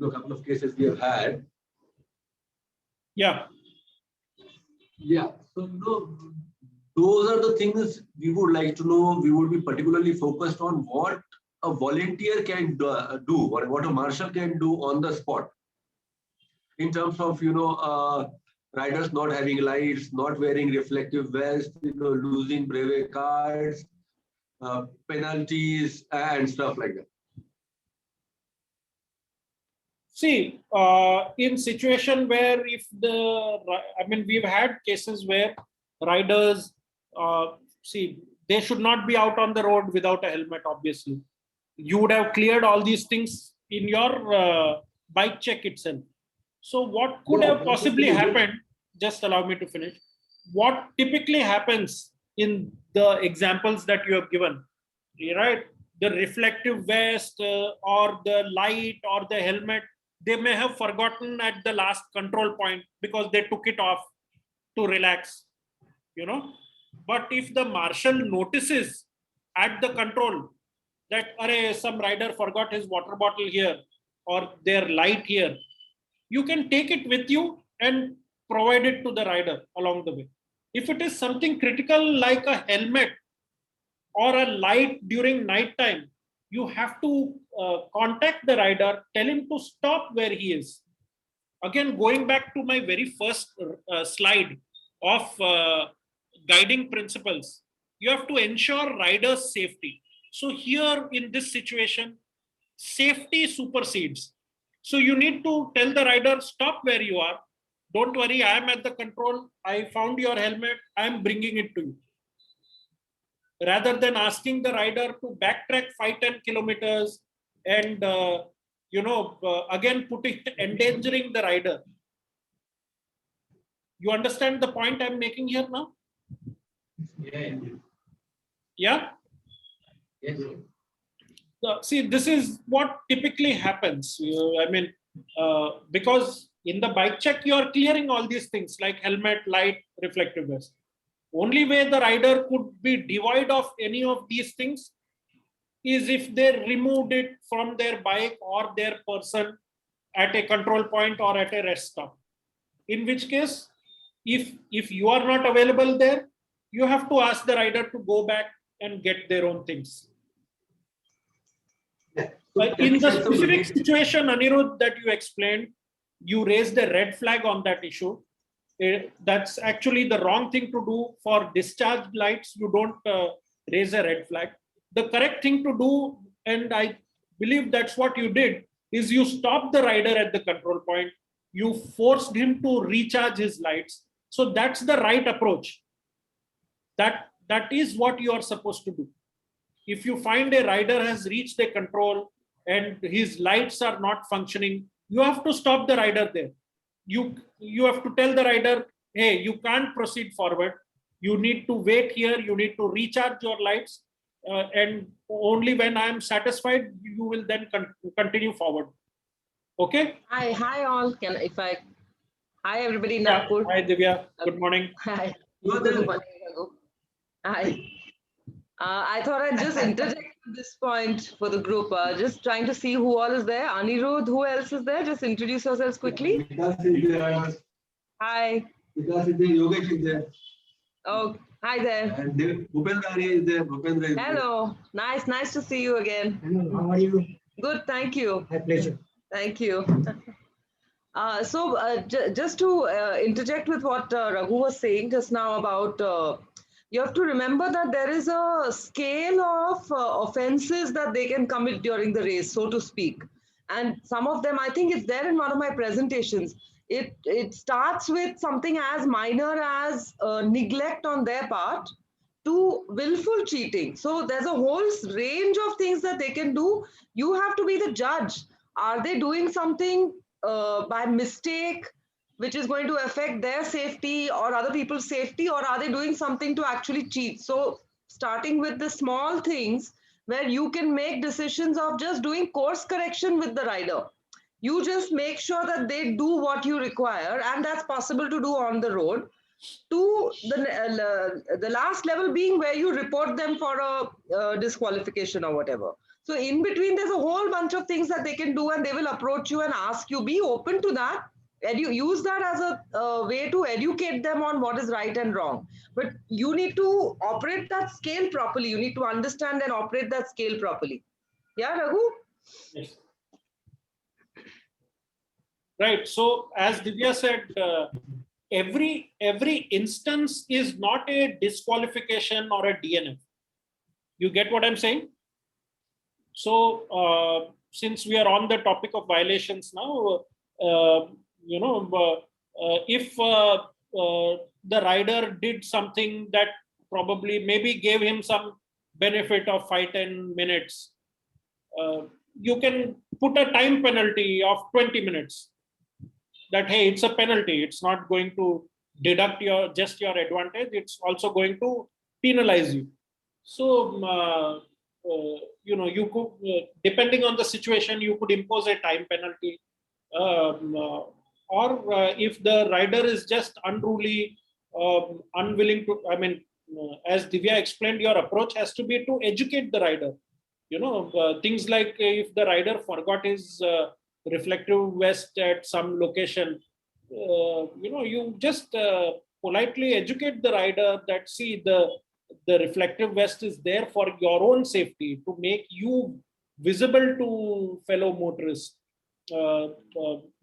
a couple of cases we have had. Yeah. Yeah. So, those are the things we would like to know. We would be particularly focused on what a volunteer can do, or what a marshal can do on the spot in terms of, riders not having lights, not wearing reflective vests, losing brevet cards, penalties, and stuff like that. See, in situation where if we've had cases where riders, see, they should not be out on the road without a helmet, obviously. You would have cleared all these things in your bike check itself. So what could have possibly happened, just allow me to finish. What typically happens in the examples that you have given, right? The reflective vest or the light or the helmet, they may have forgotten at the last control point because they took it off to relax, But if the marshal notices at the control that some rider forgot his water bottle here or their light here, you can take it with you and provide it to the rider along the way. If it is something critical like a helmet or a light during night time, you have to contact the rider, tell him to stop where he is. Again, going back to my very first slide of guiding principles, you have to ensure rider's safety. So here in this situation, safety supersedes. So you need to tell the rider, stop where you are. Don't worry, I am at the control. I found your helmet. I am bringing it to you. Rather than asking the rider to backtrack 5-10 kilometers and again endangering the rider. You understand the point I'm making here now? Yeah. Yes. See, this is what typically happens. Because in the bike check, you are clearing all these things like helmet, light, reflective vest. Only way the rider could be devoid of any of these things is if they removed it from their bike or their person at a control point or at a rest stop. In which case, if you are not available there, you have to ask the rider to go back and get their own things. Yeah. In the specific situation, Anirudh, that you explained, you raised a red flag on that issue. That's actually the wrong thing to do. For discharge lights, you don't raise a red flag. The correct thing to do, and I believe that's what you did, is you stopped the rider at the control point. You forced him to recharge his lights. So that's the right approach. That is what you are supposed to do. If you find a rider has reached a control and his lights are not functioning, you have to stop the rider there. You have to tell the rider, hey, you can't proceed forward. You need to wait here. You need to recharge your lights. And only when I am satisfied, you will then continue forward. Okay? Hi all. Hi everybody in Nagpur. Hi Divya. Good morning. Hi. Good morning, Raghu. Hi. I thought I'd just interject at this point for the group. Just trying to see who all is there. Anirudh, who else is there? Just introduce yourselves quickly. Hi. Yogesh is there. Oh, hi there. And Bhupendra is there. Bhupendra is Hello. Nice to see you again. Hello, how are you? Good, thank you. My pleasure. Thank you. Just to interject with what Raghu was saying just now about you have to remember that there is a scale of offenses that they can commit during the race, so to speak. And some of them, I think it's there in one of my presentations. It starts with something as minor as neglect on their part to willful cheating. So there's a whole range of things that they can do. You have to be the judge. Are they doing something by mistake, which is going to affect their safety or other people's safety, or are they doing something to actually cheat? So starting with the small things where you can make decisions of just doing course correction with the rider. You just make sure that they do what you require, and that's possible to do on the road. To the last level being where you report them for a disqualification or whatever. So in between, there's a whole bunch of things that they can do, and they will approach you and ask you. Be open to that. Use that as a way to educate them on what is right and wrong. But you need to operate that scale properly. You need to understand and operate that scale properly. Yeah, Raghu? Yes. Right. So as Divya said, every instance is not a disqualification or a DNF. You get what I'm saying? So since we are on the topic of violations now, if the rider did something that probably maybe gave him some benefit of 5-10 minutes, you can put a time penalty of 20 minutes. That hey, it's a penalty. It's not going to deduct your advantage. It's also going to penalize you. So you could, depending on the situation, you could impose a time penalty, or if the rider is just unruly, unwilling to. I mean, as Divya explained, your approach has to be to educate the rider. Things like if the rider forgot his reflective vest at some location, you just politely educate the rider that see the reflective vest is there for your own safety, to make you visible to fellow motorists.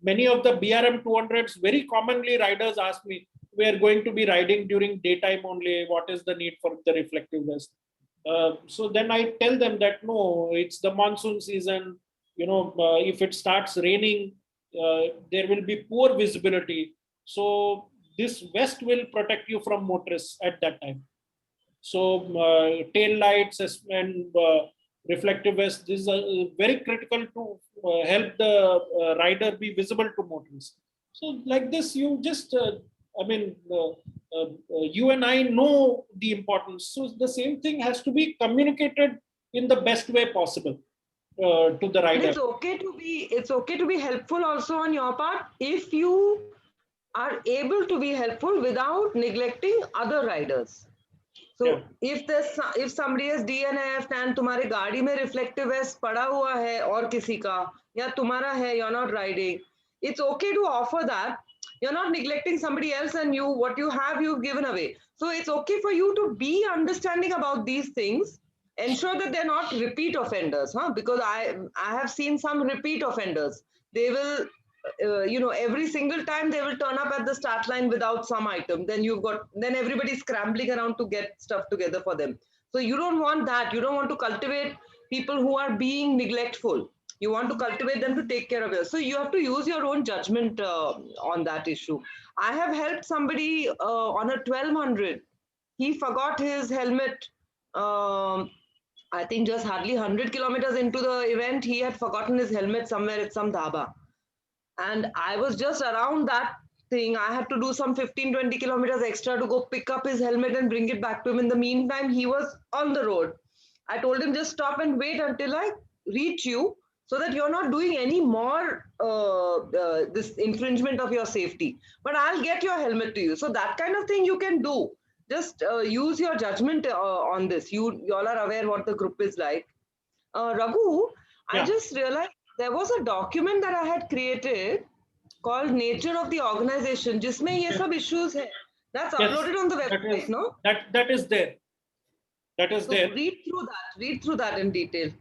Many of the BRM 200s, very commonly riders ask me, we are going to be riding during daytime only, what is the need for the reflective vest? So then I tell them that no, it's the monsoon season. If it starts raining, there will be poor visibility. So this vest will protect you from motorists at that time. So tail lights and reflective vest, this is very critical to help the rider be visible to motorists. So like this, you just, you and I know the importance. So the same thing has to be communicated in the best way possible to the And rider. it's okay to be helpful also on your part if you are able to be helpful without neglecting other riders. Yeah. So if somebody is DNF and तुम्हारे गाड़ी में reflective vest पड़ा हुआ है और किसी का या तुम्हारा है, you're not riding, it's okay to offer that. You're not neglecting somebody else, and what you have, you've given away. So it's okay for you to be understanding about these things. Ensure that they're not repeat offenders, because I have seen some repeat offenders. They will every single time they will turn up at the start line without some item. Then everybody's scrambling around to get stuff together for them. So you don't want that. You don't want to cultivate people who are being neglectful. You want to cultivate them to take care of you. So you have to use your own judgment on that issue. I have helped somebody on a 1200. He forgot his helmet. I think just hardly 100 kilometers into the event, he had forgotten his helmet somewhere at some dhaba. And I was just around that thing. I had to do some 15-20 kilometers extra to go pick up his helmet and bring it back to him. In the meantime, he was on the road. I told him, just stop and wait until I reach you, so that you're not doing any more this infringement of your safety. But I'll get your helmet to you. So that kind of thing you can do. Just use your judgment on this. You all are aware what the group is like. Raghu, Yeah. I just realized there was a document that I had created called Nature of the Organization, जिसमें ये सब issues है. That's Yes, uploaded on the that website, is no? that is there. That is So there. read through that in detail.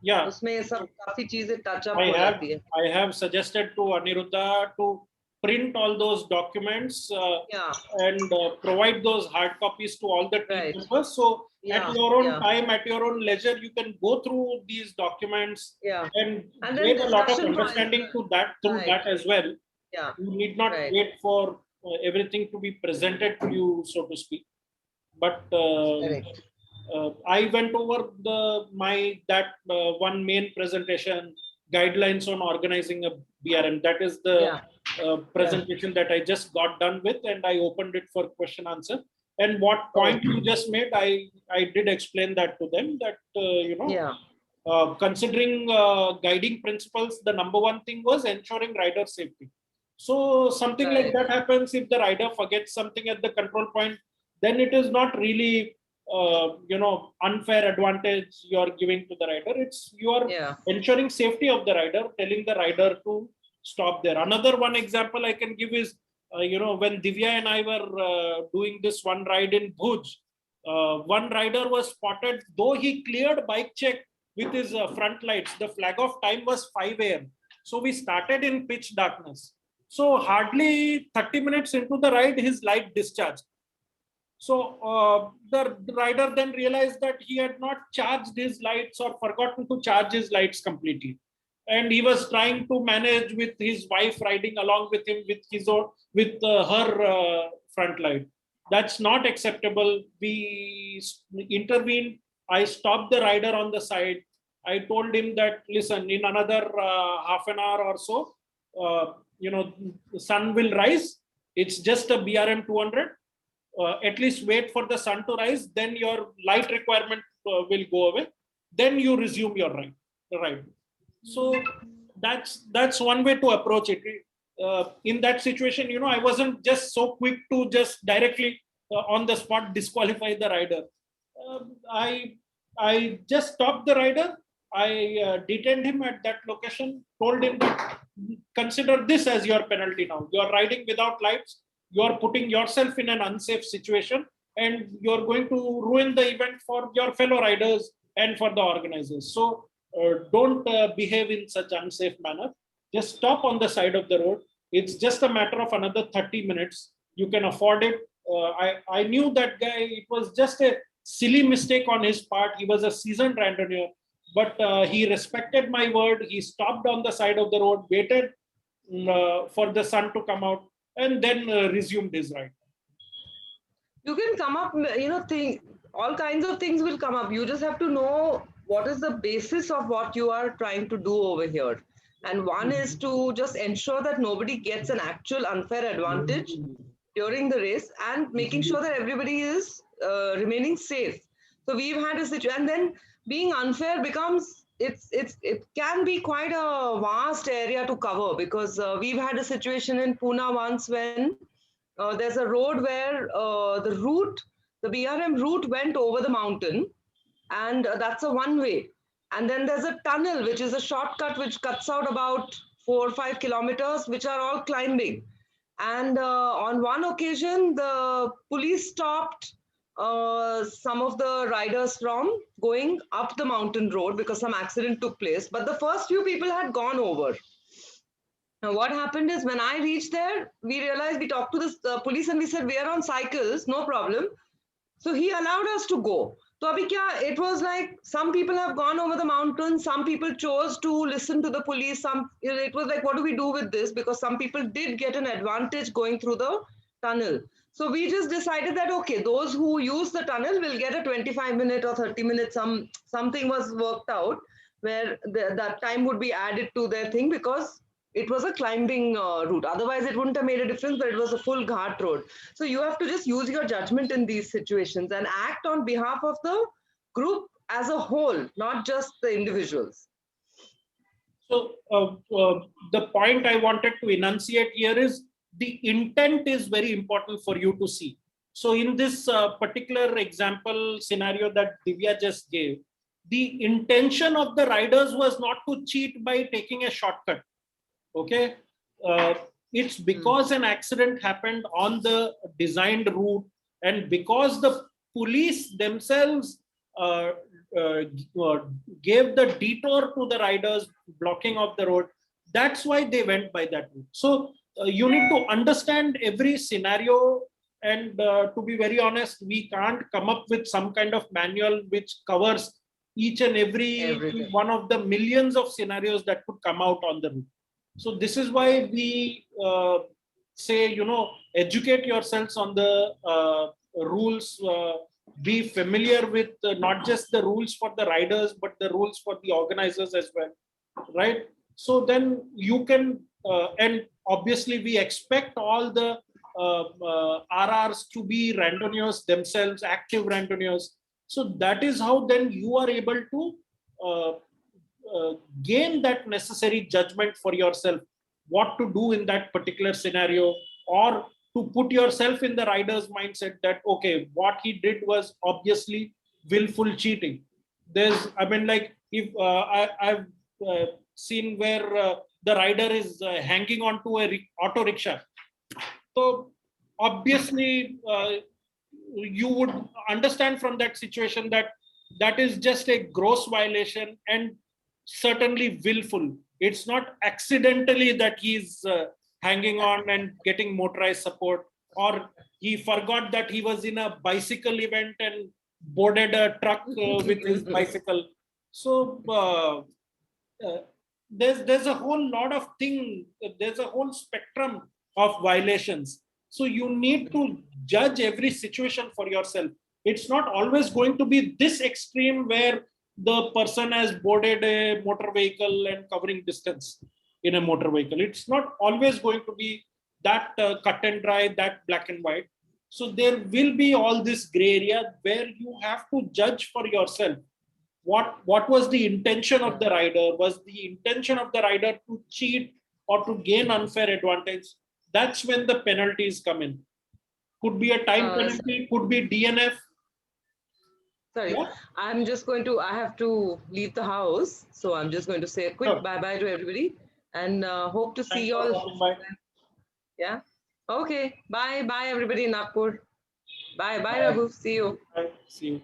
Yeah. उसमें ये सब काफी चीजें touch up I हो have जाती है. I have suggested to Aniruddha to print all those documents Yeah. and provide those hard copies to all the team Right. members. So Yeah, at your own yeah. time, at your own leisure, you can go through these documents Yeah. and And then gain a lot of discussion points. understanding to that through Right. that as well. Yeah. You need not Right. wait for everything to be presented to you, so to speak. But Correct. I went over that one main presentation, guidelines on organizing a BRM. That is the presentation that I just got done with, and I opened it for question answer. And what point you just made, I did explain that to them, that considering guiding principles, the number one thing was ensuring rider safety. So something like that happens if the rider forgets something at the control point, then it is not really unfair advantage you are giving to the rider. It's you are ensuring safety of the rider, telling the rider to stop there. Another one example I can give is, when Divya and I were doing this one ride in Bhuj, one rider was spotted, though he cleared bike check with his front lights. The flag of time was 5 a.m. So we started in pitch darkness. So hardly 30 minutes into the ride, his light discharged. So the rider then realized that he had not charged his lights or forgotten to charge his lights completely. And he was trying to manage with his wife riding along with him with her front light. That's not acceptable. We intervened. I stopped the rider on the side. I told him that, listen, in another half an hour or so, the sun will rise. It's just a BRM 200. At least wait for the sun to rise, then your light requirement will go away. Then you resume your ride. So that's one way to approach it. In that situation, I wasn't just so quick to just directly on the spot disqualify the rider. I just stopped the rider. I detained him at that location, told him that consider this as your penalty now. You are riding without lights. You are putting yourself in an unsafe situation, and you're going to ruin the event for your fellow riders and for the organizers. So don't behave in such unsafe manner. Just stop on the side of the road. It's just a matter of another 30 minutes. You can afford it. I knew that guy. It was just a silly mistake on his part. He was a seasoned randonneur, but he respected my word. He stopped on the side of the road, waited for the sun to come out, and then resumed his ride. You can come up, all kinds of things will come up. You just have to know what is the basis of what you are trying to do over here. And one is to just ensure that nobody gets an actual unfair advantage during the race, and making sure that everybody is remaining safe. So we've had a situation, and then being unfair becomes, it can be quite a vast area to cover, because we've had a situation in Pune once when there's a road where the BRM route went over the mountain, and that's a one way. And then there's a tunnel, which is a shortcut which cuts out about 4 or 5 kilometers, which are all climbing. And on one occasion, the police stopped some of the riders from going up the mountain road because some accident took place. But the first few people had gone over. Now, what happened is, when I reached there, we realized, we talked to the police and we said, we are on cycles, no problem. So he allowed us to go. So abhi kya, it was like, some people have gone over the mountain, some people chose to listen to the police. It was like, what do we do with this? Because some people did get an advantage going through the tunnel. So we just decided that, okay, those who use the tunnel will get a 25-minute or 30-minute, something was worked out where that time would be added to their thing, because it was a climbing route. Otherwise, it wouldn't have made a difference, but it was a full ghat road. So you have to just use your judgment in these situations and act on behalf of the group as a whole, not just the individuals. So the point I wanted to enunciate here is, the intent is very important for you to see. So in this particular example scenario that Divya just gave, the intention of the riders was not to cheat by taking a shortcut. Okay, it's because an accident happened on the designed route, and because the police themselves gave the detour to the riders, blocking of the road. That's why they went by that route. So you need to understand every scenario, and to be very honest, we can't come up with some kind of manual which covers each and every one of the millions of scenarios that could come out on the route. So this is why we say, educate yourselves on the rules, be familiar with not just the rules for the riders, but the rules for the organizers as well, right? So then you can, and obviously we expect all the RRs to be randonneurs themselves, active randonneurs. So that is how then you are able to gain that necessary judgment for yourself, what to do in that particular scenario, or to put yourself in the rider's mindset that, okay, what he did was obviously willful cheating. I mean, like, if I've seen where the rider is hanging onto a auto rickshaw. So obviously, you would understand from that situation that that is just a gross violation and certainly willful. It's not accidentally that he's hanging on and getting motorized support, or he forgot that he was in a bicycle event and boarded a truck with his bicycle. So there's a whole lot of there's a whole spectrum of violations. So you need to judge every situation for yourself. It's not always going to be this extreme where the person has boarded a motor vehicle and covering distance in a motor vehicle. It's not always going to be that cut and dry, that black and white. So there will be all this gray area where you have to judge for yourself. What was the intention of the rider? Was the intention of the rider to cheat or to gain unfair advantage? That's when the penalties come in. Could be a time penalty, could be DNF. Sorry, Yeah? I have to leave the house. So I'm just going to say a quick Sure. bye-bye to everybody and hope to see Thanks you for all. coming by. Yeah. Okay. Bye. Bye, everybody in Nagpur. Bye. Bye, Bye. Raghu. See you. Bye. See you.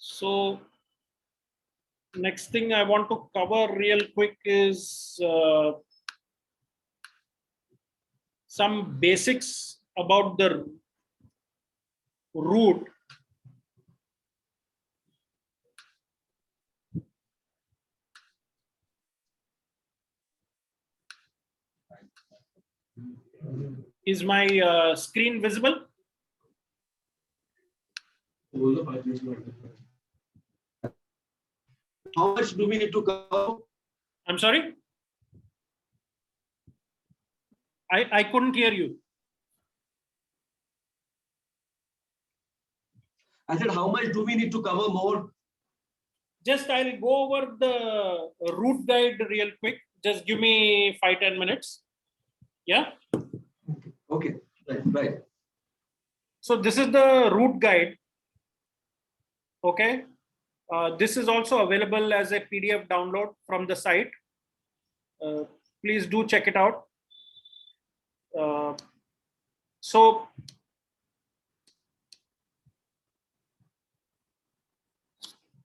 So next thing I want to cover real quick is some basics about the route. Is my screen visible? How much do we need to cover? I'm sorry? I couldn't hear you. I said, how much do we need to cover more? Just I'll go over the route guide real quick. Just give me 5-10 minutes. Yeah. Okay, right. So this is the route guide. Okay. This is also available as a PDF download from the site. Please do check it out. So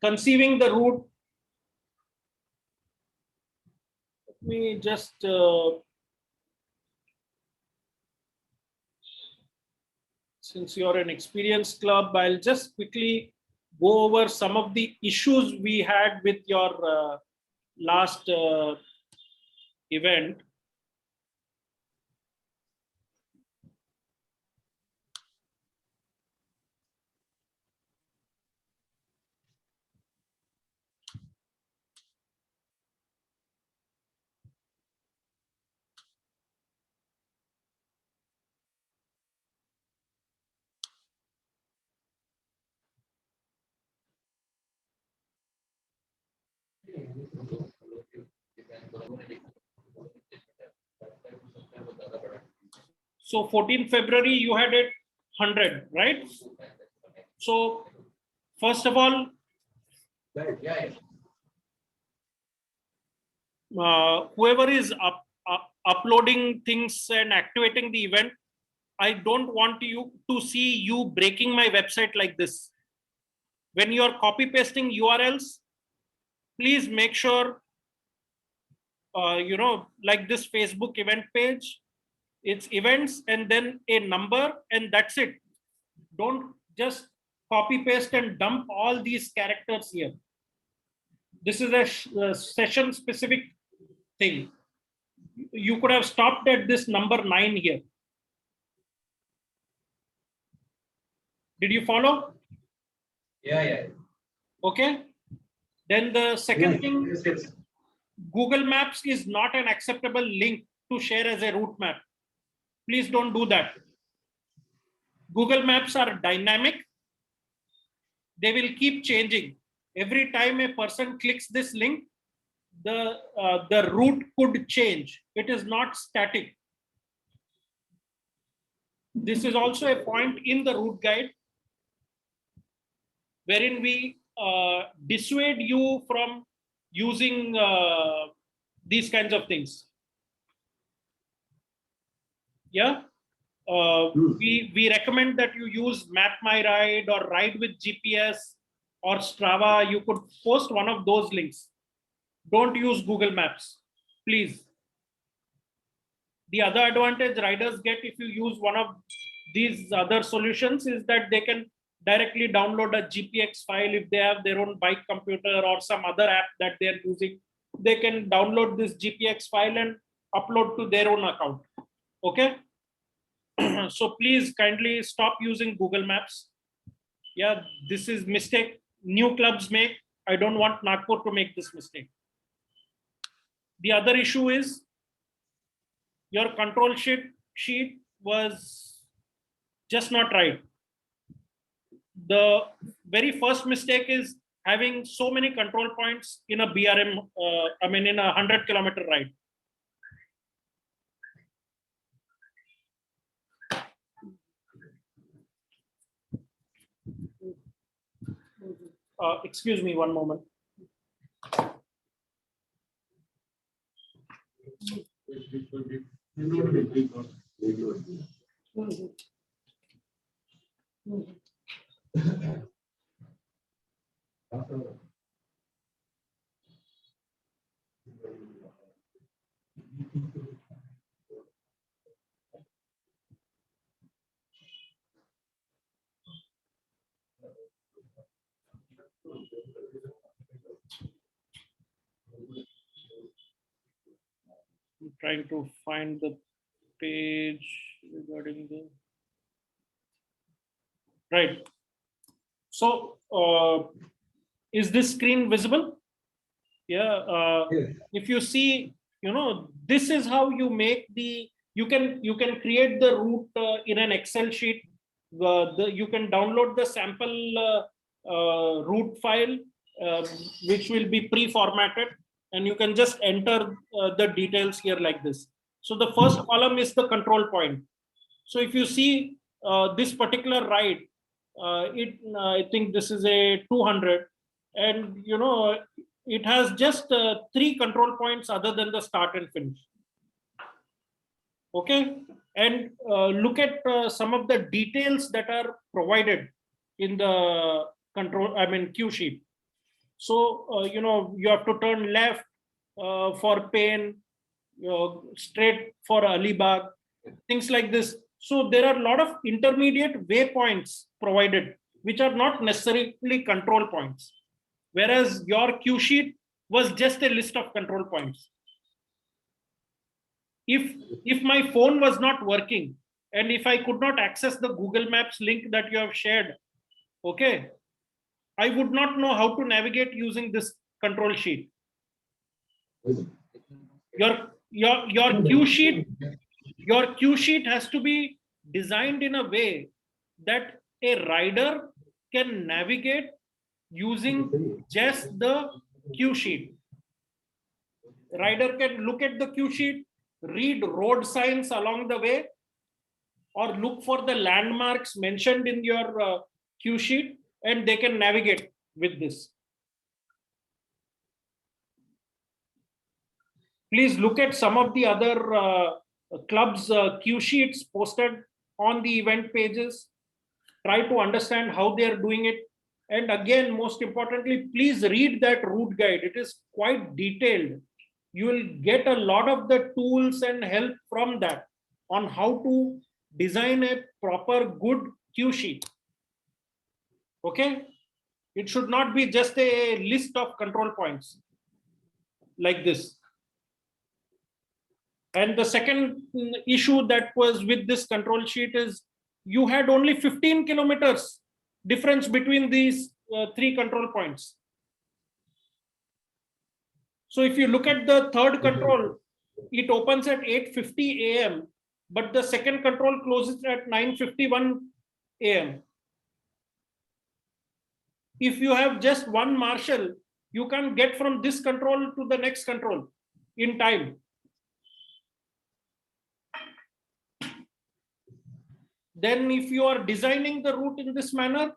conceiving the route. Let me just since you're an experienced club, I'll just quickly go over some of the issues we had with your last event. So 14th February, you had it 100, right? So first of all, whoever is uploading things and activating the event, I don't want you to see you breaking my website like this. When you're copy pasting URLs, please make sure, like this Facebook event page, it's events and then a number and that's it. Don't just copy paste and dump all these characters here. This is a session specific thing. You could have stopped at this number 9 here. Did you follow? Yeah. Okay. Then the second thing, Google Maps is not an acceptable link to share as a route map. Please don't do that. Google Maps are dynamic. They will keep changing. Every time a person clicks this link, the route could change. It is not static. This is also a point in the route guide wherein we dissuade you from using these kinds of things. Yeah. We recommend that you use Map My Ride or Ride with GPS or Strava. You could post one of those links. Don't use Google Maps, please. The other advantage riders get if you use one of these other solutions is that they can directly download a GPX file. If they have their own bike computer or some other app that they're using, they can download this GPX file and upload to their own account. Okay. So please kindly stop using Google Maps. Yeah, this is mistake new clubs make. I don't want Nagpur to make this mistake. The other issue is your control sheet was just not right. The very first mistake is having so many control points in a BRM, in a 100-kilometer ride. Excuse me one moment. I'm trying to find the page regarding the right. So is this screen visible? Yeah. Yes. If you see, this is how you make the. You can create the route in an Excel sheet. You can download the sample route file, which will be pre-formatted, and you can just enter the details here like this. So the first column is the control point. So if you see this particular ride, I think this is a 200, and it has just 3 control points other than the start and finish. Okay, and look at some of the details that are provided in the cue sheet. So you have to turn left for Pain, straight for Alibag, things like this. So there are a lot of intermediate waypoints provided, which are not necessarily control points, whereas your cue sheet was just a list of control points. If my phone was not working and if I could not access the Google Maps link that you have shared, okay, I would not know how to navigate using this control sheet. Your cue sheet has to be designed in a way that a rider can navigate using just the cue sheet. Rider can look at the cue sheet, read road signs along the way, or look for the landmarks mentioned in your cue sheet, and they can navigate with this. Please look at some of the other clubs' cue sheets posted on the event pages. Try to understand how they are doing it. And again, most importantly, please read that route guide. It is quite detailed. You will get a lot of the tools and help from that on how to design a proper good cue sheet. Okay? It should not be just a list of control points like this. And the second issue that was with this control sheet is you had only 15 kilometers difference between these 3 control points. So if you look at the third control, it opens at 8:50 a.m. but the second control closes at 9:51 a.m. If you have just one marshal, you can't get from this control to the next control in time. Then if you are designing the route in this manner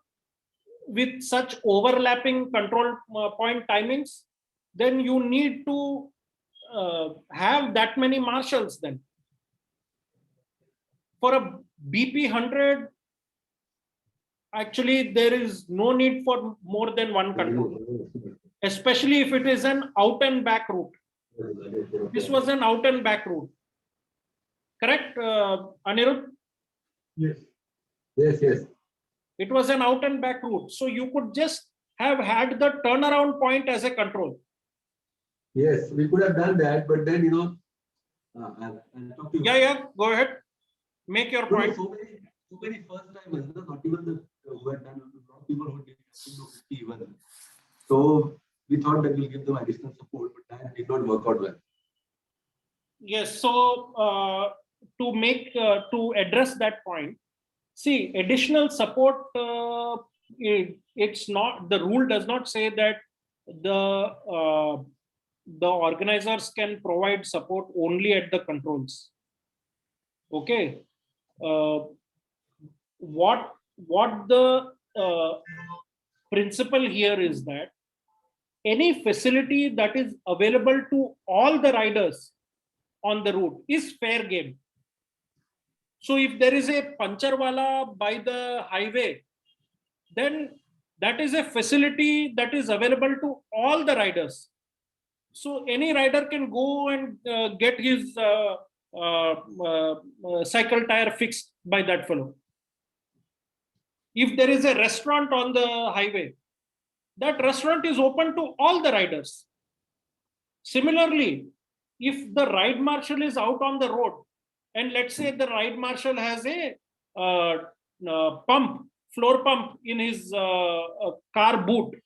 with such overlapping control point timings, then you need to have that many marshals then. For a BP 100, actually there is no need for more than one control, especially if it is an out and back route. This was an out and back route. Correct, Anirudh? Yes. Yes, yes. It was an out and back route. So you could just have had the turnaround point as a control. Yes, we could have done that, but then, I'll talk to you. Yeah, go ahead. Make your point. So many first timers, not even the who had done, a lot of people who did 50 even. So we thought that we'll give them additional support, but that did not work out well. Yes, so to address that point, see, additional support, it's not, the rule does not say that the organizers can provide support only at the controls. Okay. What the principle here is that any facility that is available to all the riders on the route is fair game. So if there is a puncture wala by the highway, then that is a facility that is available to all the riders. So any rider can go and get his cycle tire fixed by that fellow. If there is a restaurant on the highway, that restaurant is open to all the riders. Similarly, if the ride marshal is out on the road, and let's say the ride marshal has a floor pump in his car boot,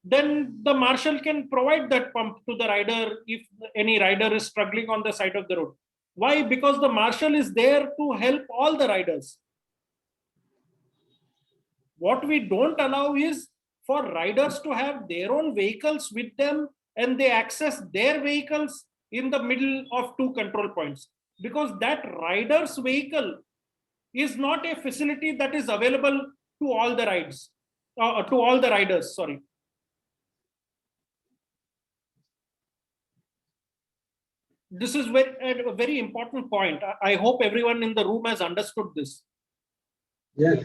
then the marshal can provide that pump to the rider if any rider is struggling on the side of the road. Why? Because the marshal is there to help all the riders. What we don't allow is for riders to have their own vehicles with them and they access their vehicles in the middle of two control points, because that rider's vehicle is not a facility that is available to all the riders. Sorry. This is a very important point. I hope everyone in the room has understood this. Yes.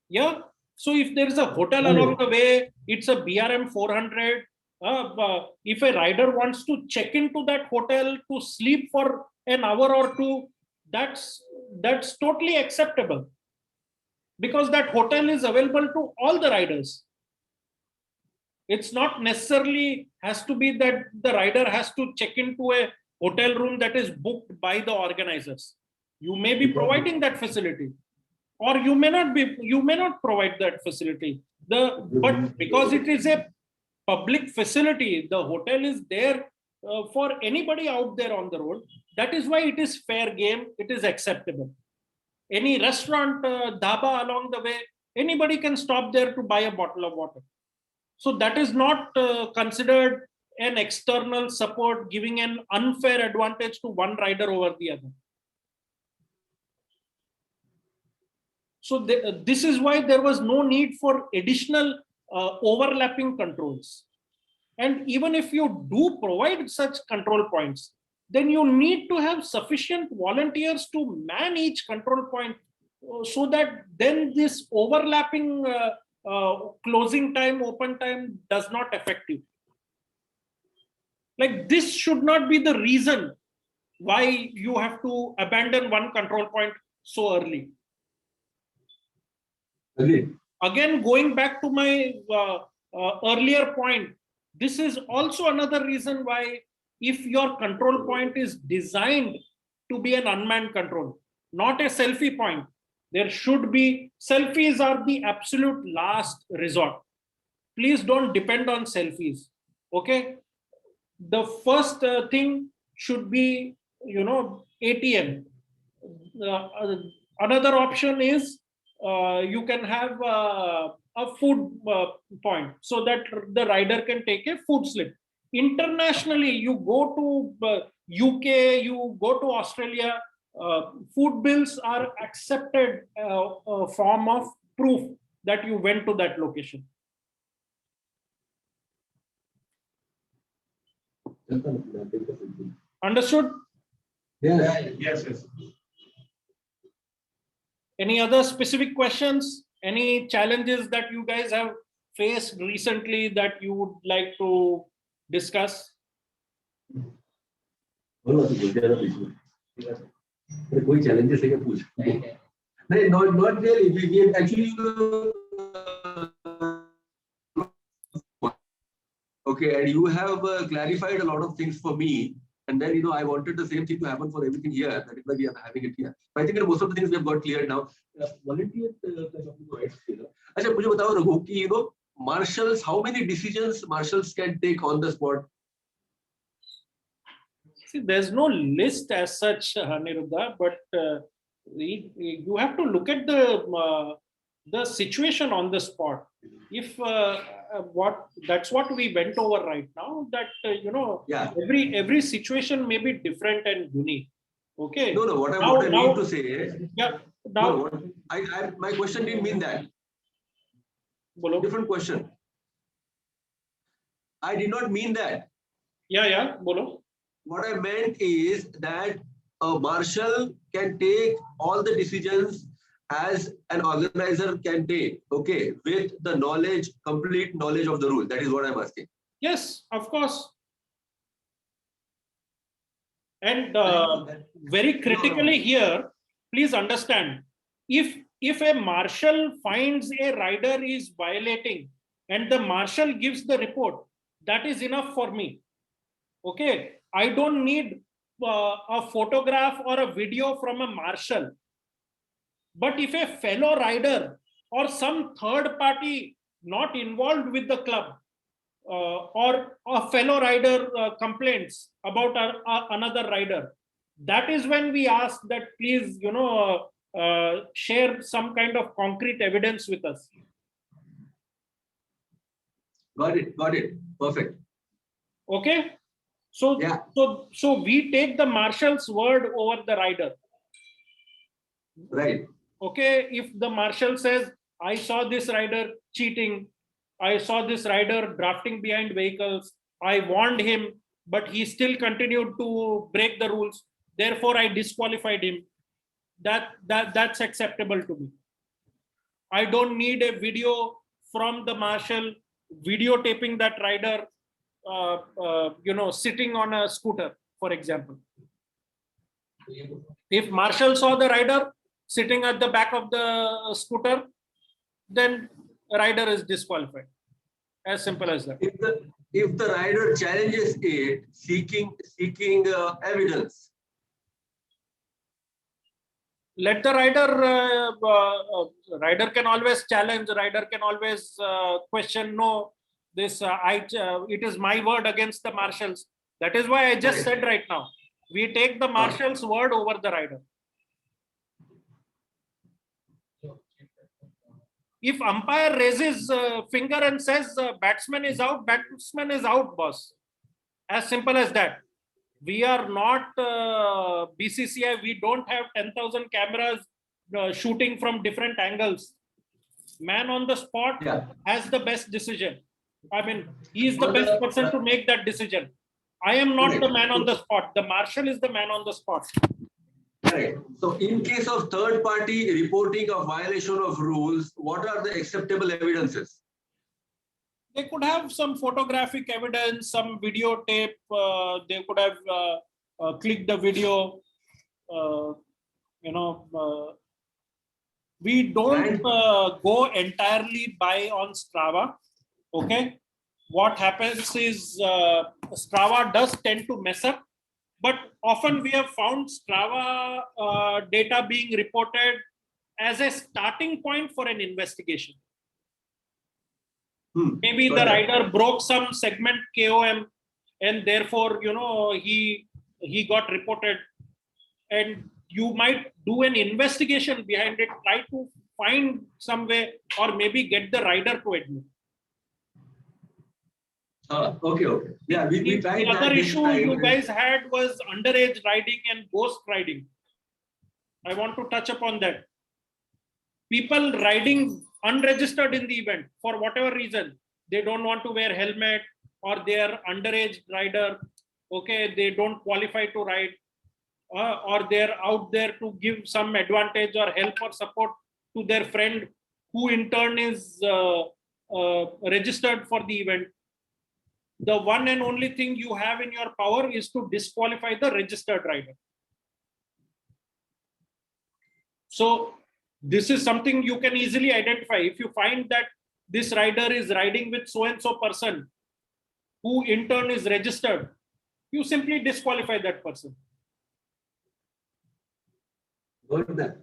Yeah. So if there is a hotel along the way, it's a BRM 400. If a rider wants to check into that hotel to sleep for an hour or two, that's totally acceptable, because that hotel is available to all the riders. It's not necessarily has to be that the rider has to check into a hotel room that is booked by the organizers. You may be providing that facility, or you may not provide that facility. But because it is a public facility, the hotel is there for anybody out there on the road. That is why it is fair game. It is acceptable. Any restaurant, dhaba along the way, anybody can stop there to buy a bottle of water. So that is not considered an external support giving an unfair advantage to one rider over the other. So this is why there was no need for additional overlapping controls. And even if you do provide such control points, then you need to have sufficient volunteers to man each control point, so that then this overlapping closing time, open time does not affect you. Like, this should not be the reason why you have to abandon one control point so early. Agreed. Again, going back to my earlier point, this is also another reason why, if your control point is designed to be an unmanned control, not a selfie point, there should be, selfies are the absolute last resort. Please don't depend on selfies. Okay. The first thing should be, ATM. another option is you can have a food point so that the rider can take a food slip. Internationally, you go to UK, you go to Australia, food bills are accepted form of proof that you went to that location. Understood? Yes. Yes. Any other specific questions? Any challenges that you guys have faced recently that you would like to discuss? कोई challenges है क्या पूछ? नहीं, not really. We actually okay, and you have clarified a lot of things for me. And then, I wanted the same thing to happen for everything here. That is why we are having it here. But I think most of the things we have got cleared now. Volunteer, अच्छा मुझे बताओ रघु कि marshals, how many decisions marshals can take on the spot? See, there's no list as such, Niruddha, but you have to look at the situation on the spot. If that's what we went over right now, that Yeah. every situation may be different and unique. Okay. No. What I mean to say, yeah. Now, my question didn't mean that. Bolo. Different question. I did not mean that. Yeah. Bolo. What I meant is that a marshal can take all the decisions as an organizer can take, okay, with the knowledge, complete knowledge of the rule. That is what I'm asking. Yes, of course. And very critically here, please understand, if a marshal finds a rider is violating and the marshal gives the report, that is enough for me. Okay, I don't need a photograph or a video from a marshal. But if a fellow rider or some third party not involved with the club or a fellow rider complains about another rider, that is when we ask that please, share some kind of concrete evidence with us. Got it. Perfect. Okay. So, yeah. so we take the marshal's word over the rider. Right. Okay, if the marshal says, I saw this rider cheating, I saw this rider drafting behind vehicles, I warned him, but he still continued to break the rules, therefore I disqualified him, that's acceptable to me. I don't need a video from the marshal videotaping that rider sitting on a scooter, for example. If marshal saw the rider sitting at the back of the scooter, then rider is disqualified. As simple as that. If the rider challenges it, seeking evidence, let the rider can always challenge. Rider can always question. No, this it is my word against the marshals. That is why I just said right now, we take the marshal's word over the rider. If umpire raises finger and says batsman is out, boss. As simple as that. We are not BCCI. We don't have 10,000 cameras shooting from different angles. Man on the spot has the best decision. I mean, he is the best person to make that decision. I am not the man on the spot. The marshal is the man on the spot. Right. So in case of third party reporting of violation of rules, what are the acceptable evidences? They could have some photographic evidence, some videotape. They could have clicked the video. We don't go entirely by on Strava. Okay. What happens is Strava does tend to mess up. But often we have found Strava data being reported as a starting point for an investigation. Maybe the rider broke some segment KOM and therefore, he got reported. And you might do an investigation behind it, try to find some way, or maybe get the rider to admit. Okay. Yeah, we tried The that other this issue time. you guys had was underage riding and ghost riding. I want to touch upon that. People riding unregistered in the event for whatever reason, they don't want to wear helmet, or they are underage rider. Okay, they don't qualify to ride, or they're out there to give some advantage or help or support to their friend, who in turn is registered for the event. The one and only thing you have in your power is to disqualify the registered rider. So this is something you can easily identify. If you find that this rider is riding with so and so person, who in turn is registered, you simply disqualify that person. Got that.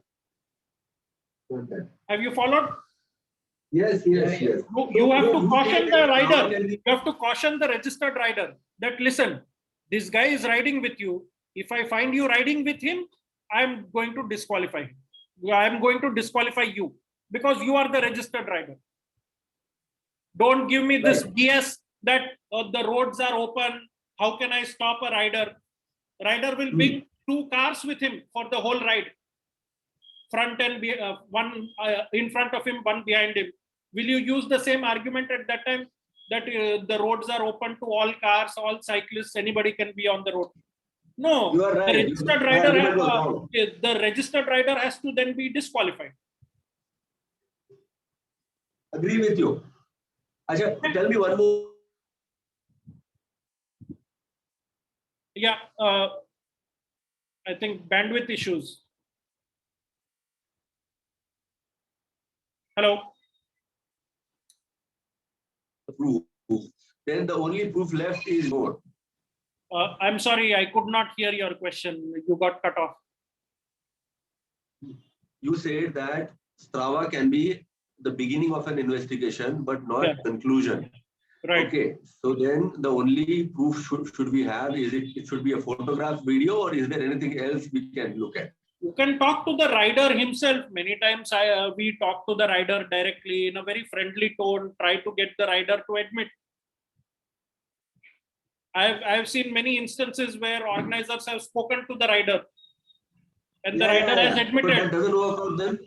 Have you followed? Yes. You have to caution the rider. You have to caution the registered rider that, listen, this guy is riding with you. If I find you riding with him, I'm going to disqualify him. I'm going to disqualify you because you are the registered rider. Don't give me this BS that the roads are open. How can I stop a rider? Rider will bring 2 cars with him for the whole ride. Front and one in front of him, one behind him. Will you use the same argument at that time that the roads are open to all cars, all cyclists, anybody can be on the road? No, You are right. The registered rider has to then be disqualified. Agree with you. Acha, tell me one more. Yeah, I think bandwidth issues. Hello. Proof. Then the only proof left is more. I'm sorry, I could not hear your question. You got cut off. You said that Strava can be the beginning of an investigation, but not conclusion. Right. Okay. So then the only proof should we have, is it should be a photograph, video, or is there anything else we can look at? You can talk to the rider himself. Many times we talk to the rider directly in a very friendly tone, try to get the rider to admit. I've seen many instances where organizers have spoken to the rider and the rider has admitted. But that doesn't work out then?